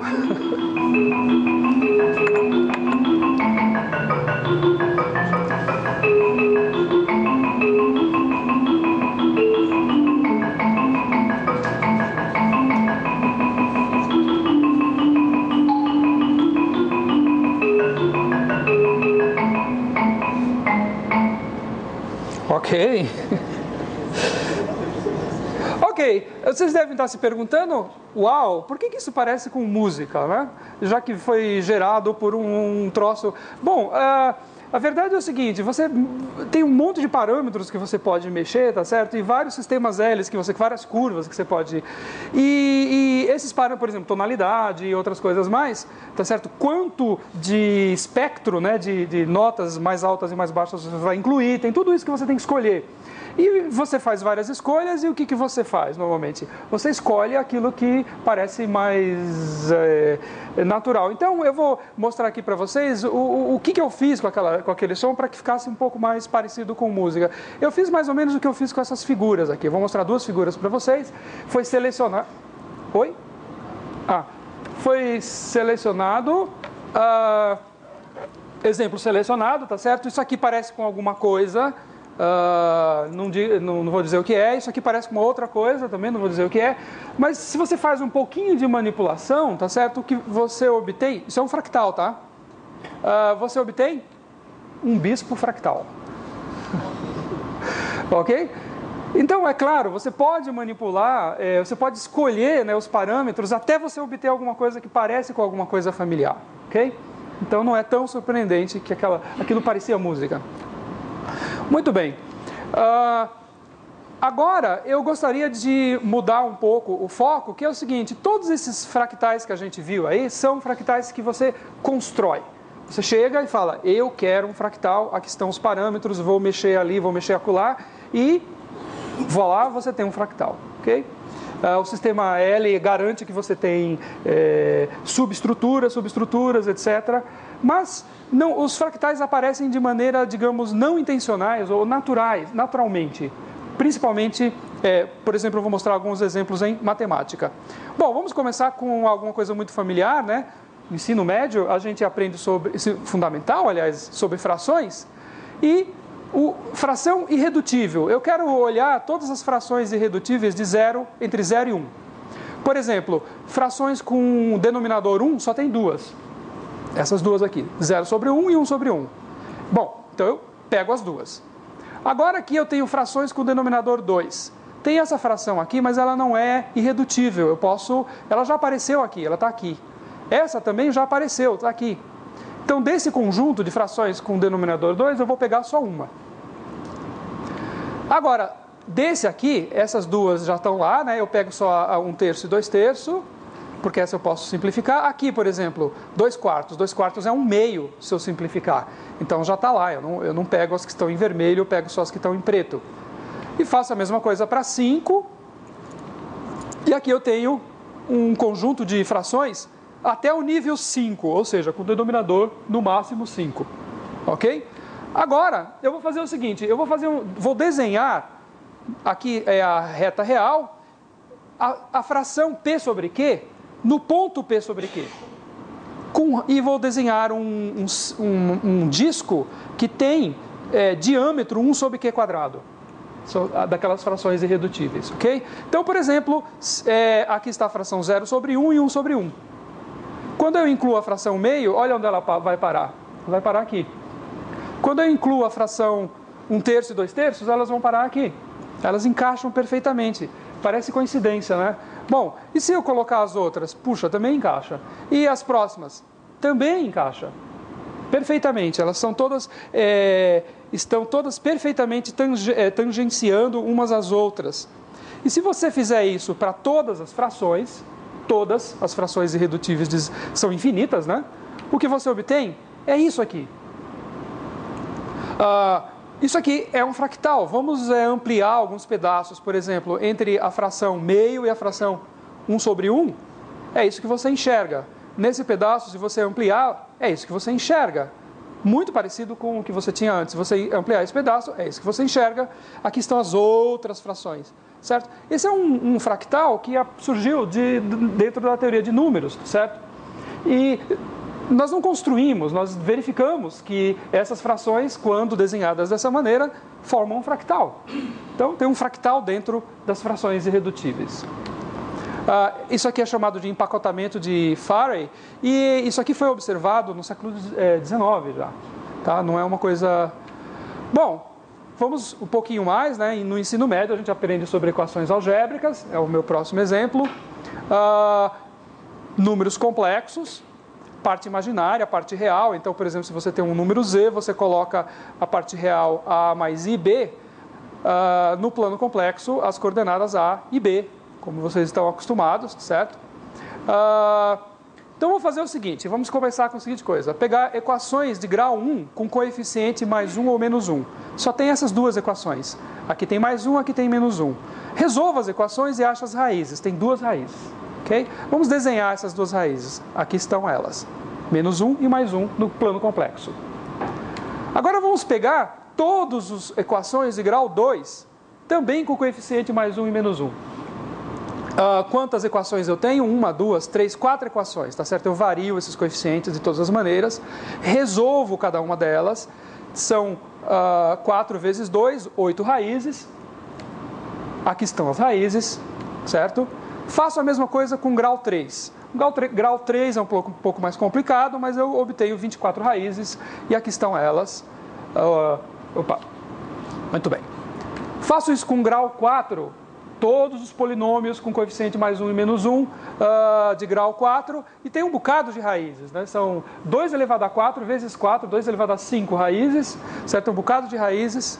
Ok. Ok, vocês devem estar se perguntando, uau, por que isso parece com música, né? Já que foi gerado por um troço... Bom, a verdade é o seguinte, você tem um monte de parâmetros que você pode mexer, tá certo? E vários sistemas L, várias curvas que você pode... E esses parâmetros, por exemplo, tonalidade e outras coisas mais, tá certo? Quanto de espectro, né, de notas mais altas e mais baixas você vai incluir, tem tudo isso que você tem que escolher. E você faz várias escolhas, e o que você faz normalmente? Você escolhe aquilo que parece mais natural. Então eu vou mostrar aqui para vocês o que eu fiz com aquele som para que ficasse um pouco mais parecido com música. Eu fiz mais ou menos o que eu fiz com essas figuras aqui. Eu vou mostrar duas figuras para vocês. Foi selecionar... Oi? Foi selecionado... exemplo selecionado, tá certo? Isso aqui parece com alguma coisa... não vou dizer o que é, isso aqui parece com uma outra coisa, também não vou dizer o que é, mas se você faz um pouquinho de manipulação, tá certo? O que você obtém, isso é um fractal, tá? Você obtém um bispo fractal. Ok? Então, é claro, você pode manipular, você pode escolher, né, os parâmetros até você obter alguma coisa que parece com alguma coisa familiar. Ok? Então, não é tão surpreendente que aquilo parecia música. Muito bem. Agora, eu gostaria de mudar um pouco o foco, que é o seguinte: todos esses fractais que a gente viu aí são fractais que você constrói. Você chega e fala, eu quero um fractal, aqui estão os parâmetros, vou mexer ali, vou mexer acolá, e voilà, você tem um fractal. Ok? O sistema L garante que você tem subestruturas, etc. Mas não, os fractais aparecem de maneira, digamos, não intencionais ou naturalmente. Principalmente, por exemplo, eu vou mostrar alguns exemplos em matemática. Bom, vamos começar com alguma coisa muito familiar, né? No ensino médio, a gente aprende sobre, fundamental, aliás, sobre frações. E fração irredutível. Eu quero olhar todas as frações irredutíveis de entre 0 e 1. Por exemplo, frações com denominador 1 só tem duas. Essas duas aqui, 0 sobre 1 e 1 sobre 1. Bom, então eu pego as duas. Agora aqui eu tenho frações com denominador 2. Tem essa fração aqui, mas ela não é irredutível. Ela já apareceu aqui, ela está aqui. Essa também já apareceu, está aqui. Então, desse conjunto de frações com denominador 2, eu vou pegar só uma. Agora, desse aqui, essas duas já estão lá, né? Eu pego só 1/3 e 2/3, porque essa eu posso simplificar. Aqui, por exemplo, 2/4. 2/4 é 1/2 se eu simplificar. Então já está lá, eu não pego as que estão em vermelho, eu pego só as que estão em preto. E faço a mesma coisa para 5. E aqui eu tenho um conjunto de frações até o nível 5, ou seja, com o denominador no máximo 5. Ok? Agora, eu vou fazer o seguinte, vou desenhar, aqui é a reta real, a fração P sobre Q, no ponto P sobre Q. E vou desenhar um disco que tem diâmetro 1 sobre Q quadrado. Daquelas frações irredutíveis, ok? Então, por exemplo, aqui está a fração 0 sobre 1 e 1 sobre 1. Quando eu incluo a fração meio, olha onde ela vai parar. Vai parar aqui. Quando eu incluo a fração 1/3 e 2/3, elas vão parar aqui. Elas encaixam perfeitamente. Parece coincidência, né? Bom, e se eu colocar as outras? Puxa, também encaixa. E as próximas? Também encaixa. Perfeitamente. Elas são todas, estão todas perfeitamente tangenciando umas às outras. E se você fizer isso para todas as frações irredutíveis são infinitas, né? O que você obtém é isso aqui. Isso aqui é um fractal. Vamos ampliar alguns pedaços, por exemplo, entre a fração meio e a fração 1 sobre 1. É isso que você enxerga. Nesse pedaço, se você ampliar, é isso que você enxerga. Muito parecido com o que você tinha antes. Se você ampliar esse pedaço, é isso que você enxerga. Aqui estão as outras frações. Certo? Esse é um fractal que surgiu dentro da teoria de números, certo? E nós não construímos, nós verificamos que essas frações, quando desenhadas dessa maneira, formam um fractal. Então, tem um fractal dentro das frações irredutíveis. Isso aqui é chamado de empacotamento de Farey, e isso aqui foi observado no século XIX já. Tá? Não é uma coisa... Bom, vamos um pouquinho mais, né? No ensino médio a gente aprende sobre equações algébricas, é o meu próximo exemplo. Números complexos, parte imaginária, parte real. Então, por exemplo, se você tem um número z, você coloca a parte real a mais ib, no plano complexo as coordenadas a e b, como vocês estão acostumados, certo? Então, vamos fazer o seguinte, vamos começar com a seguinte coisa, pegar equações de grau 1 com coeficiente mais 1 ou menos 1. Só tem essas duas equações. Aqui tem mais 1, aqui tem menos 1. Resolva as equações e ache as raízes. Tem duas raízes. Okay? Vamos desenhar essas duas raízes. Aqui estão elas. Menos 1 e mais 1 no plano complexo. Agora vamos pegar todas as equações de grau 2, também com coeficiente mais 1 e menos 1. Quantas equações eu tenho? 1, 2, 3, 4 equações, tá certo? Eu vario esses coeficientes de todas as maneiras, resolvo cada uma delas, são 4 vezes 2, 8 raízes, aqui estão as raízes, certo? Faço a mesma coisa com grau 3. Grau 3 é um pouco mais complicado, mas eu obtenho 24 raízes, e aqui estão elas. Muito bem. Faço isso com grau 4, todos os polinômios com coeficiente mais 1 e menos 1 de grau 4, e tem um bocado de raízes, né? São 2 elevado a 4 vezes 4, 2 elevado a 5 raízes, certo? Um bocado de raízes,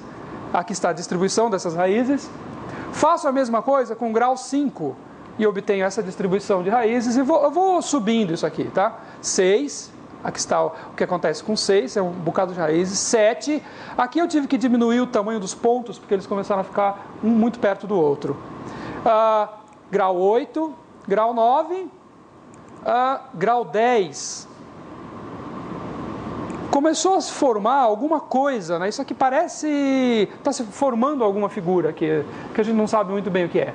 aqui está a distribuição dessas raízes. Faço a mesma coisa com grau 5 e obtenho essa distribuição de raízes, e eu vou subindo isso aqui, tá? 6, aqui está o que acontece com 6, é um bocado de raízes. 7, aqui eu tive que diminuir o tamanho dos pontos, porque eles começaram a ficar um muito perto do outro. Grau 8, grau 9, grau 10. Começou a se formar alguma coisa, né? Isso aqui parece... está se formando alguma figura que a gente não sabe muito bem o que é.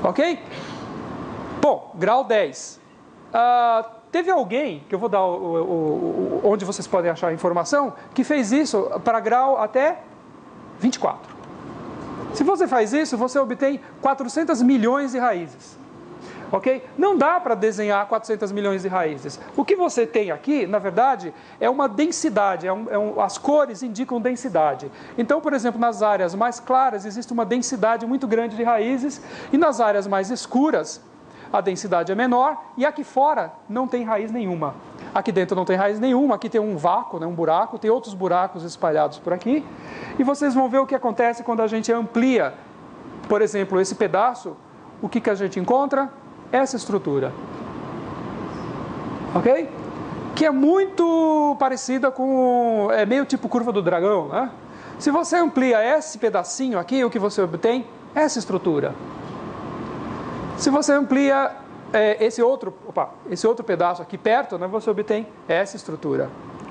Ok? Bom, grau 10. Teve alguém, que eu vou dar onde vocês podem achar a informação, que fez isso para grau até 24. Se você faz isso, você obtém 400 milhões de raízes. Ok? Não dá para desenhar 400 milhões de raízes. O que você tem aqui, na verdade, é uma densidade. As cores indicam densidade. Então, por exemplo, nas áreas mais claras existe uma densidade muito grande de raízes, e nas áreas mais escuras a densidade é menor, e aqui fora não tem raiz nenhuma. Aqui dentro não tem raiz nenhuma, aqui tem um vácuo, né, um buraco, tem outros buracos espalhados por aqui. E vocês vão ver o que acontece quando a gente amplia, por exemplo, esse pedaço. O que a gente encontra? Essa estrutura. Ok? Que é muito parecida com... é meio tipo curva do dragão, né? Se você amplia esse pedacinho aqui, o que você obtém? Essa estrutura. Se você amplia esse outro pedaço aqui perto, né, você obtém essa estrutura.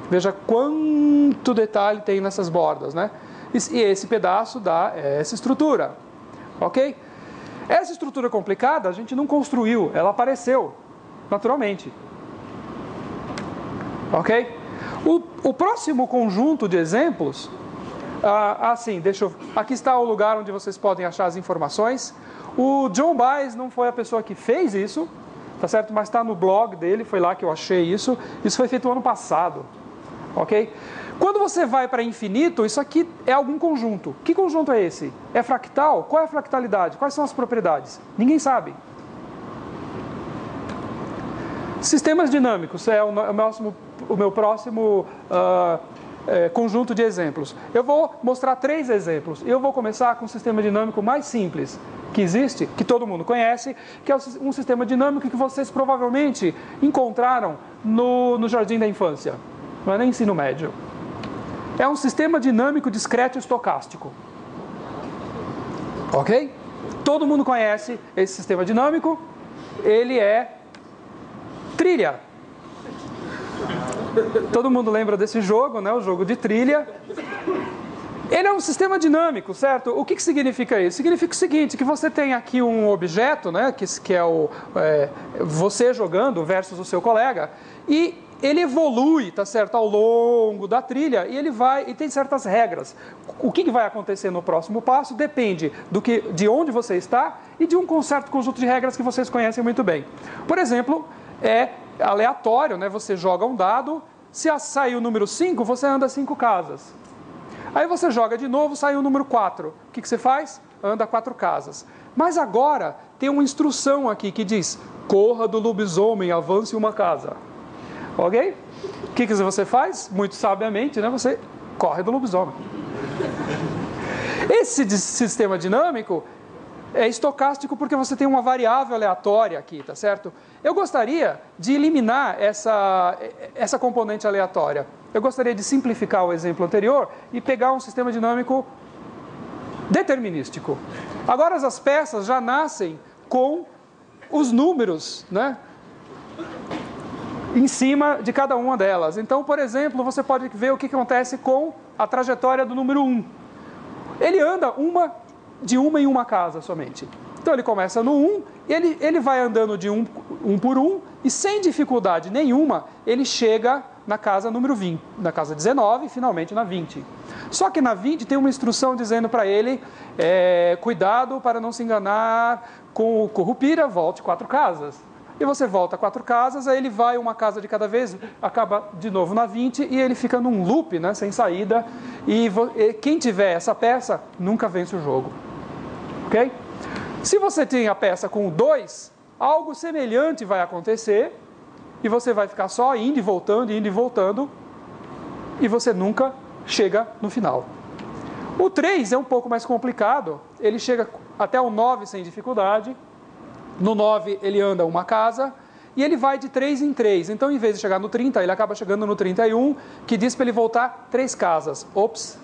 Veja quanto detalhe tem nessas bordas, né? E esse pedaço dá essa estrutura. Ok? Essa estrutura complicada a gente não construiu, ela apareceu naturalmente. Ok? O próximo conjunto de exemplos... aqui está o lugar onde vocês podem achar as informações. O John Baez não foi a pessoa que fez isso, tá certo? Mas está no blog dele, foi lá que eu achei isso. Isso foi feito no ano passado, ok? Quando você vai para infinito, isso aqui é algum conjunto. Que conjunto é esse? É fractal? Qual é a fractalidade? Quais são as propriedades? Ninguém sabe. Sistemas dinâmicos é o meu próximo conjunto de exemplos. Eu vou mostrar 3 exemplos. Eu vou começar com o sistema dinâmico mais simples que existe, que todo mundo conhece, que é um sistema dinâmico que vocês provavelmente encontraram no jardim da infância, não é nem ensino médio. É um sistema dinâmico discreto estocástico. Ok? Todo mundo conhece esse sistema dinâmico. Ele é trilha. Todo mundo lembra desse jogo, né? O jogo de trilha. Ele é um sistema dinâmico, certo? O que significa isso? Significa o seguinte, que você tem aqui um objeto, né? Que é você jogando versus o seu colega, e ele evolui, tá certo, ao longo da trilha, e ele tem certas regras. O que vai acontecer no próximo passo depende de onde você está e de um certo conjunto de regras que vocês conhecem muito bem. Por exemplo, é aleatório, né? Você joga um dado, se sair o número 5, você anda 5 casas. Aí você joga de novo, sai o número 4. O que você faz? Anda 4 casas. Mas agora tem uma instrução aqui que diz: corra do lobisomem, avance uma casa. Ok? O que você faz? Muito sabiamente, né? Você corre do lobisomem. Esse sistema dinâmico é estocástico porque você tem uma variável aleatória aqui, tá certo? Eu gostaria de eliminar essa componente aleatória. Eu gostaria de simplificar o exemplo anterior e pegar um sistema dinâmico determinístico. Agora as peças já nascem com os números, né, em cima de cada uma delas. Então, por exemplo, você pode ver o que acontece com a trajetória do número 1. Ele anda de uma em uma casa somente. Então ele começa no 1, ele vai andando de um por um, e sem dificuldade nenhuma, ele chega na casa número 20, na casa 19 e finalmente na 20. Só que na 20 tem uma instrução dizendo para ele, cuidado para não se enganar com o Curupira, volte 4 casas. E você volta 4 casas, aí ele vai uma casa de cada vez, acaba de novo na 20 e ele fica num loop, né, sem saída. E quem tiver essa peça nunca vence o jogo. ok? Se você tem a peça com 2, algo semelhante vai acontecer e você vai ficar só indo e voltando e você nunca chega no final. O 3 é um pouco mais complicado, ele chega até o 9 sem dificuldade, no 9 ele anda uma casa e ele vai de 3 em 3, então em vez de chegar no 30, ele acaba chegando no 31, que diz para ele voltar 3 casas. Ops,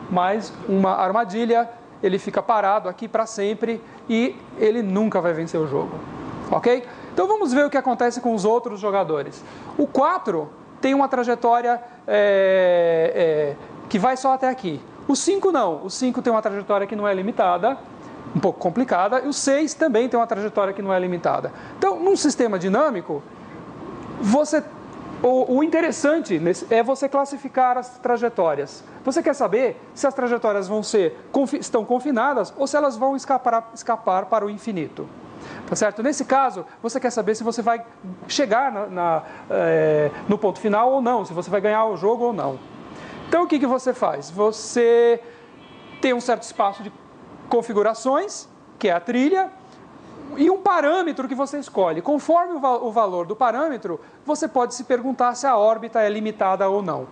mais uma armadilha, ele fica parado aqui para sempre e ele nunca vai vencer o jogo, ok? Então vamos ver o que acontece com os outros jogadores. O 4 tem uma trajetória que vai só até aqui. O 5 não, o 5 tem uma trajetória que não é limitada, um pouco complicada, e o 6 também tem uma trajetória que não é limitada. Então, num sistema dinâmico, o interessante é você classificar as trajetórias. Você quer saber se as trajetórias estão confinadas ou se elas vão escapar para o infinito. Tá certo? Nesse caso, você quer saber se você vai chegar no ponto final ou não, se você vai ganhar o jogo ou não. Então, o que você faz? Você tem um certo espaço de configurações, que é a trilha, e um parâmetro que você escolhe. Conforme o valor do parâmetro, você pode se perguntar se a órbita é limitada ou não.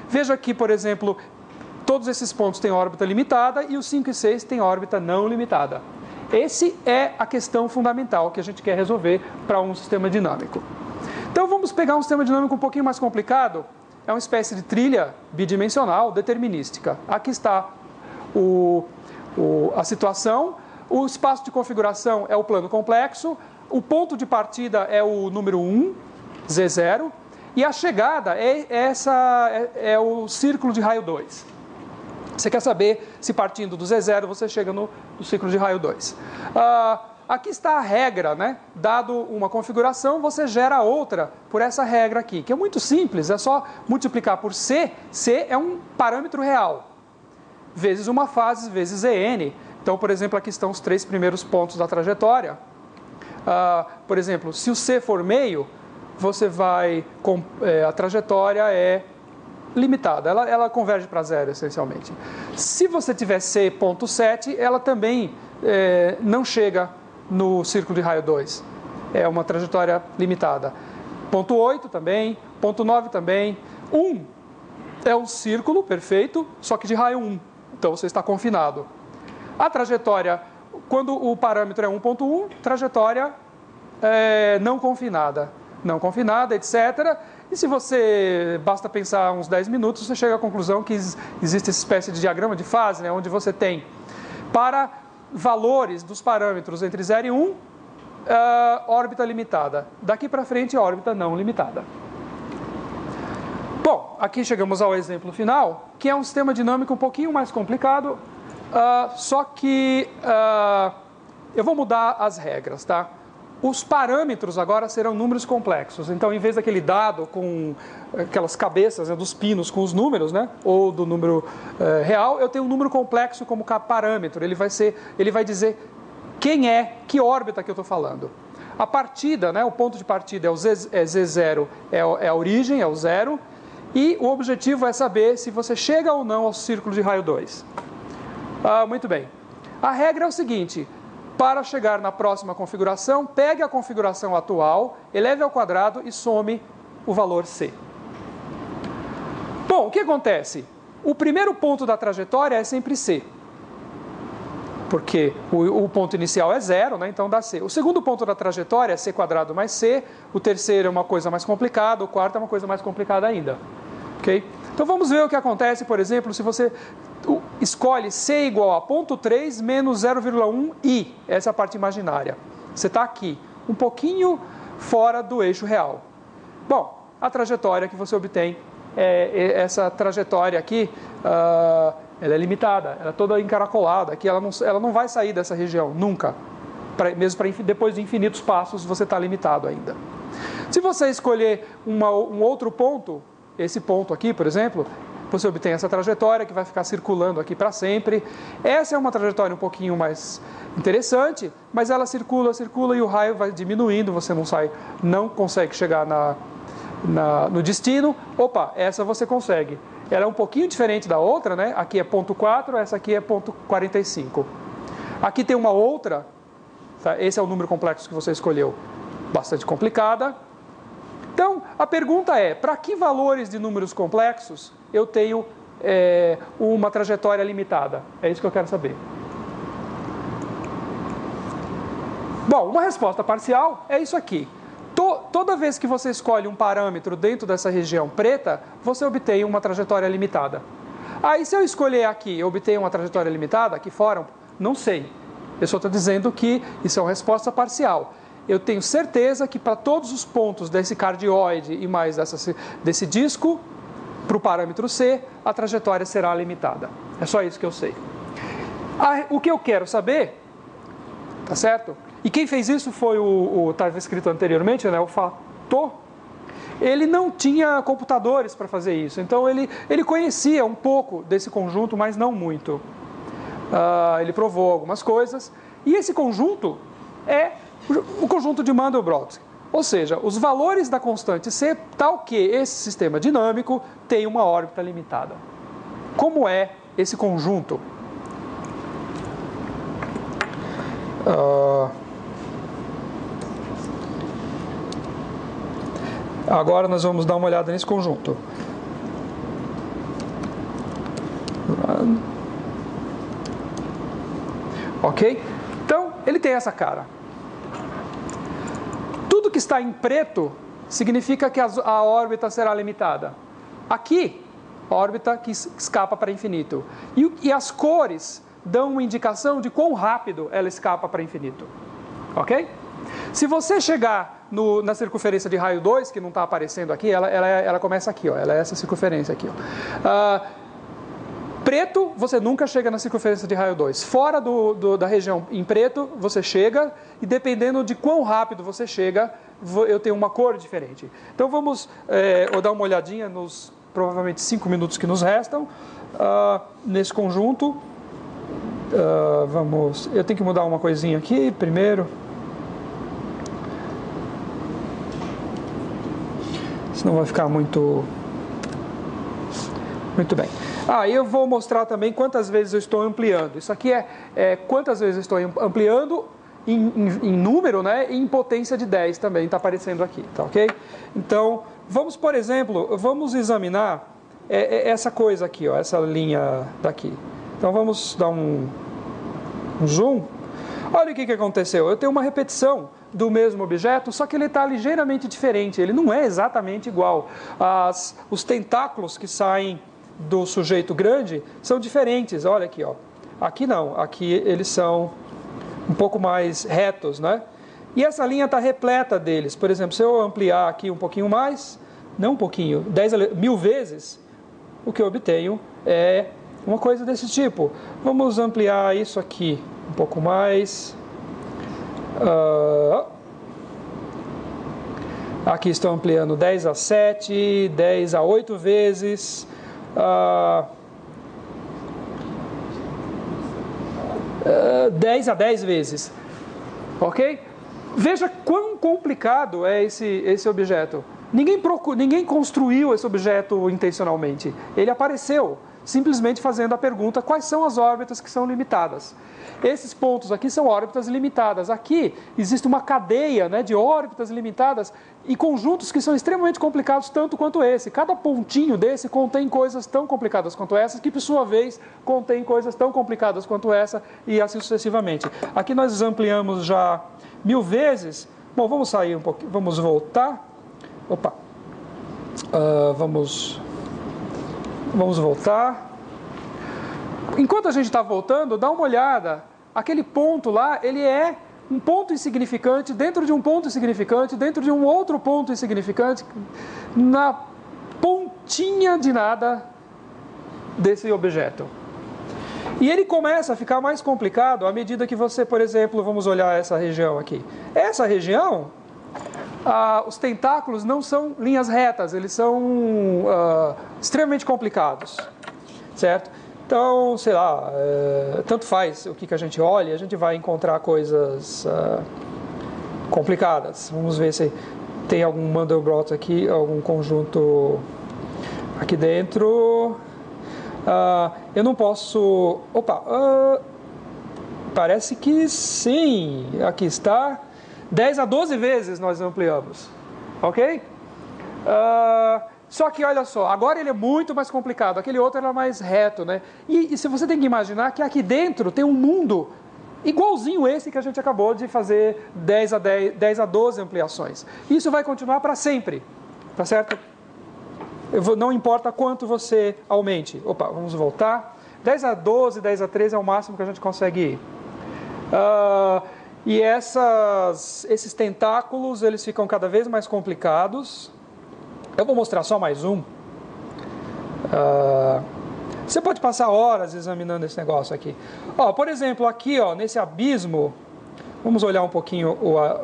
Veja aqui, por exemplo, todos esses pontos têm órbita limitada e os 5 e 6 têm órbita não limitada. Essa é a questão fundamental que a gente quer resolver para um sistema dinâmico. Então vamos pegar um sistema dinâmico um pouquinho mais complicado. É uma espécie de trilha bidimensional determinística. Aqui está a situação. O espaço de configuração é o plano complexo. O ponto de partida é o número 1, Z0. E a chegada é o círculo de raio 2. Você quer saber se partindo do Z0 você chega no círculo de raio 2. Aqui está a regra, né? Dado uma configuração, você gera outra por essa regra aqui, que é muito simples, é só multiplicar por C. C é um parâmetro real, vezes uma fase, vezes EN. Então, por exemplo, aqui estão os 3 primeiros pontos da trajetória. Por exemplo, se o C for meio, a trajetória é limitada, ela converge para zero, essencialmente. Se você tiver C.7, ela também não chega no círculo de raio 2. É uma trajetória limitada. Ponto 8 também, ponto 9 também. 1 é um círculo perfeito, só que de raio 1. Então você está confinado. A trajetória, quando o parâmetro é 1.1, trajetória não confinada. Não confinada, etc. E se basta pensar uns 10 minutos, você chega à conclusão que existe essa espécie de diagrama de fase, né, onde você tem, para valores dos parâmetros entre 0 e 1, órbita limitada. Daqui para frente, órbita não limitada. Bom, aqui chegamos ao exemplo final, que é um sistema dinâmico um pouquinho mais complicado, só que eu vou mudar as regras, tá? Os parâmetros agora serão números complexos. Então, em vez daquele dado com aquelas cabeças, né, dos pinos com os números, né, ou do número real, eu tenho um número complexo como parâmetro. Ele vai dizer que órbita que eu estou falando. A partida, né, o ponto de partida é o Z0, é a origem, é o zero. E o objetivo é saber se você chega ou não ao círculo de raio 2. Muito bem. A regra é o seguinte: para chegar na próxima configuração, pegue a configuração atual, eleve ao quadrado e some o valor C. Bom, o que acontece? O primeiro ponto da trajetória é sempre C, porque o ponto inicial é 0, né? Então dá C. O segundo ponto da trajetória é C quadrado mais C, o terceiro é uma coisa mais complicada, o quarto é uma coisa mais complicada ainda. Okay? Então vamos ver o que acontece, por exemplo, se você escolhe C igual a 0.3 menos 0,1 I. Essa é a parte imaginária. Você está aqui, um pouquinho fora do eixo real. Bom, a trajetória que você obtém, essa trajetória aqui, ela é limitada, ela é toda encaracolada. Aqui ela não vai sair dessa região, nunca. Mesmo depois de infinitos passos, você está limitado ainda. Se você escolher um outro ponto, esse ponto aqui, por exemplo, você obtém essa trajetória que vai ficar circulando aqui para sempre. Essa é uma trajetória um pouquinho mais interessante, mas ela circula e o raio vai diminuindo, você não consegue chegar no destino. Opa, essa você consegue. Ela é um pouquinho diferente da outra, né? Aqui é ponto 4, essa aqui é ponto 45. Aqui tem uma outra, tá? Esse é o número complexo que você escolheu, bastante complicada. Então, a pergunta é, para que valores de números complexos eu tenho uma trajetória limitada? É isso que eu quero saber. Bom, uma resposta parcial é isso aqui. Toda vez que você escolhe um parâmetro dentro dessa região preta, você obtém uma trajetória limitada. Aí, se eu escolher aqui, eu obtenho uma trajetória limitada, aqui fora, não sei. Eu só estou dizendo que isso é uma resposta parcial. Eu tenho certeza que para todos os pontos desse cardioide e mais desse disco, para o parâmetro C, a trajetória será limitada. É só isso que eu sei. O que eu quero saber, tá certo? E quem fez isso foi estava escrito anteriormente, né, o Fatot. Ele não tinha computadores para fazer isso, então ele conhecia um pouco desse conjunto, mas não muito. Ele provou algumas coisas, e esse conjunto é o conjunto de Mandelbrot. Ou seja, os valores da constante C, tal que esse sistema dinâmico tem uma órbita limitada. Como é esse conjunto? Agora nós vamos dar uma olhada nesse conjunto. Ok? Então, ele tem essa cara. Tudo que está em preto significa que a órbita será limitada. Aqui, a órbita que escapa para infinito. E as cores dão uma indicação de quão rápido ela escapa para infinito. Ok? Se você chegar na circunferência de raio 2, que não está aparecendo aqui, ela começa aqui, ó, ela é essa circunferência aqui. Ó. Preto, você nunca chega na circunferência de raio 2. Fora da região em preto, você chega, e dependendo de quão rápido você chega, eu tenho uma cor diferente. Então vamos dar uma olhadinha nos provavelmente 5 minutos que nos restam, nesse conjunto. Eu tenho que mudar uma coisinha aqui primeiro. Senão vai ficar muito bem. Eu vou mostrar também quantas vezes eu estou ampliando. Isso aqui é quantas vezes eu estou ampliando em número, né? E em potência de 10 também está aparecendo aqui, tá ok? Então, vamos, por exemplo, examinar essa coisa aqui, ó, essa linha daqui. Então, vamos dar um zoom. Olha o que aconteceu. Eu tenho uma repetição do mesmo objeto, só que ele está ligeiramente diferente. Ele não é exatamente igual. Os tentáculos que saem do sujeito grande são diferentes. Olha aqui, ó. Aqui não. Aqui eles são um pouco mais retos, né? E essa linha está repleta deles. Por exemplo, se eu ampliar aqui um pouquinho mais, não um pouquinho, 10.000 vezes, o que eu obtenho é uma coisa desse tipo. Vamos ampliar isso aqui um pouco mais. Aqui estou ampliando 10 a 7, 10 a 8 vezes. 10 a 10 vezes. Ok? Veja quão complicado é esse objeto. Ninguém construiu esse objeto intencionalmente. Ele apareceu simplesmente fazendo a pergunta: quais são as órbitas que são limitadas? Esses pontos aqui são órbitas limitadas. Aqui existe uma cadeia, né, de órbitas limitadas e conjuntos que são extremamente complicados tanto quanto esse. Cada pontinho desse contém coisas tão complicadas quanto essas, que por sua vez contém coisas tão complicadas quanto essa, e assim sucessivamente. Aqui nós ampliamos já 1000 vezes. Bom, vamos sair um pouquinho, vamos voltar. Opa! Vamos voltar. Enquanto a gente está voltando, dá uma olhada. Aquele ponto lá, ele é um ponto insignificante dentro de um ponto insignificante, dentro de um outro ponto insignificante, na pontinha de nada desse objeto. E ele começa a ficar mais complicado à medida que você, por exemplo, vamos olhar essa região aqui. Essa região, os tentáculos não são linhas retas, eles são extremamente complicados, certo? Então, sei lá, tanto faz o que a gente olha, a gente vai encontrar coisas complicadas. Vamos ver se tem algum Mandelbrot aqui, algum conjunto aqui dentro. Eu não posso... Parece que sim. Aqui está. 10 a 12 vezes nós ampliamos. Ok? Só que olha só, agora ele é muito mais complicado. Aquele outro era mais reto, né? E se você tem que imaginar que aqui dentro tem um mundo igualzinho esse que a gente acabou de fazer 10 a 12 ampliações. Isso vai continuar para sempre. Tá certo? Não importa quanto você aumente. Opa, vamos voltar. 10 a 12, 10 a 13 é o máximo que a gente consegue ir. E esses tentáculos, eles ficam cada vez mais complicados. Eu vou mostrar só mais um. Você pode passar horas examinando esse negócio aqui. Por exemplo, aqui nesse abismo, vamos olhar um pouquinho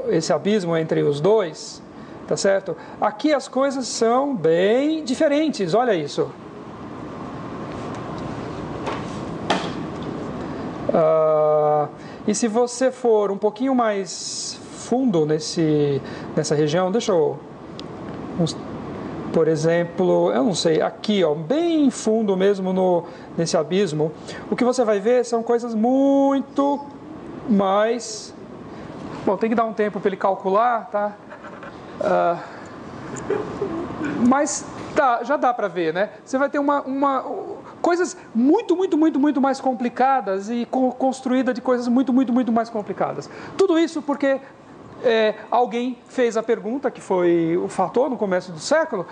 esse abismo entre os dois, tá certo? Aqui as coisas são bem diferentes, olha isso. E se você for um pouquinho mais fundo nessa região, deixa eu... Por exemplo, eu não sei, aqui, bem fundo mesmo nesse abismo, o que você vai ver são coisas muito mais... Bom, tem que dar um tempo para ele calcular, tá? Mas tá, já dá para ver, né? Você vai ter coisas muito mais complicadas e construída de coisas muito mais complicadas. Tudo isso porque alguém fez a pergunta, que foi o fator no começo do século: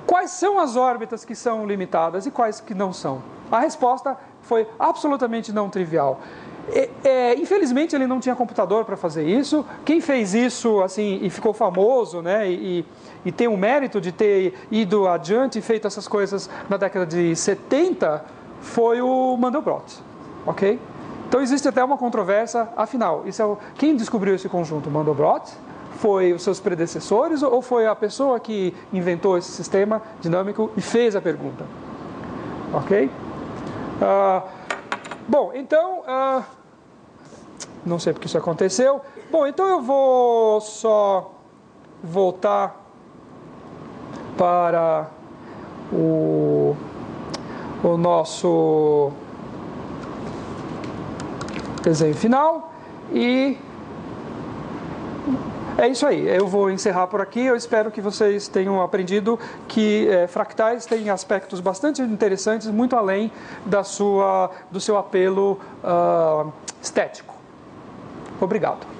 quais são as órbitas que são limitadas e quais que não são? A resposta foi absolutamente não trivial. Infelizmente ele não tinha computador para fazer isso. Quem fez isso assim e ficou famoso, né, e tem o mérito de ter ido adiante e feito essas coisas na década de 70 foi o Mandelbrot, ok? Então existe até uma controvérsia, afinal, quem descobriu esse conjunto? Mandelbrot? Foi os seus predecessores ou foi a pessoa que inventou esse sistema dinâmico e fez a pergunta? Ok? Bom, então, não sei porque isso aconteceu. Bom, então eu vou só voltar para o nosso desenho final e é isso aí. Eu vou encerrar por aqui. Eu espero que vocês tenham aprendido que fractais têm aspectos bastante interessantes, muito além do seu apelo estético. Obrigado.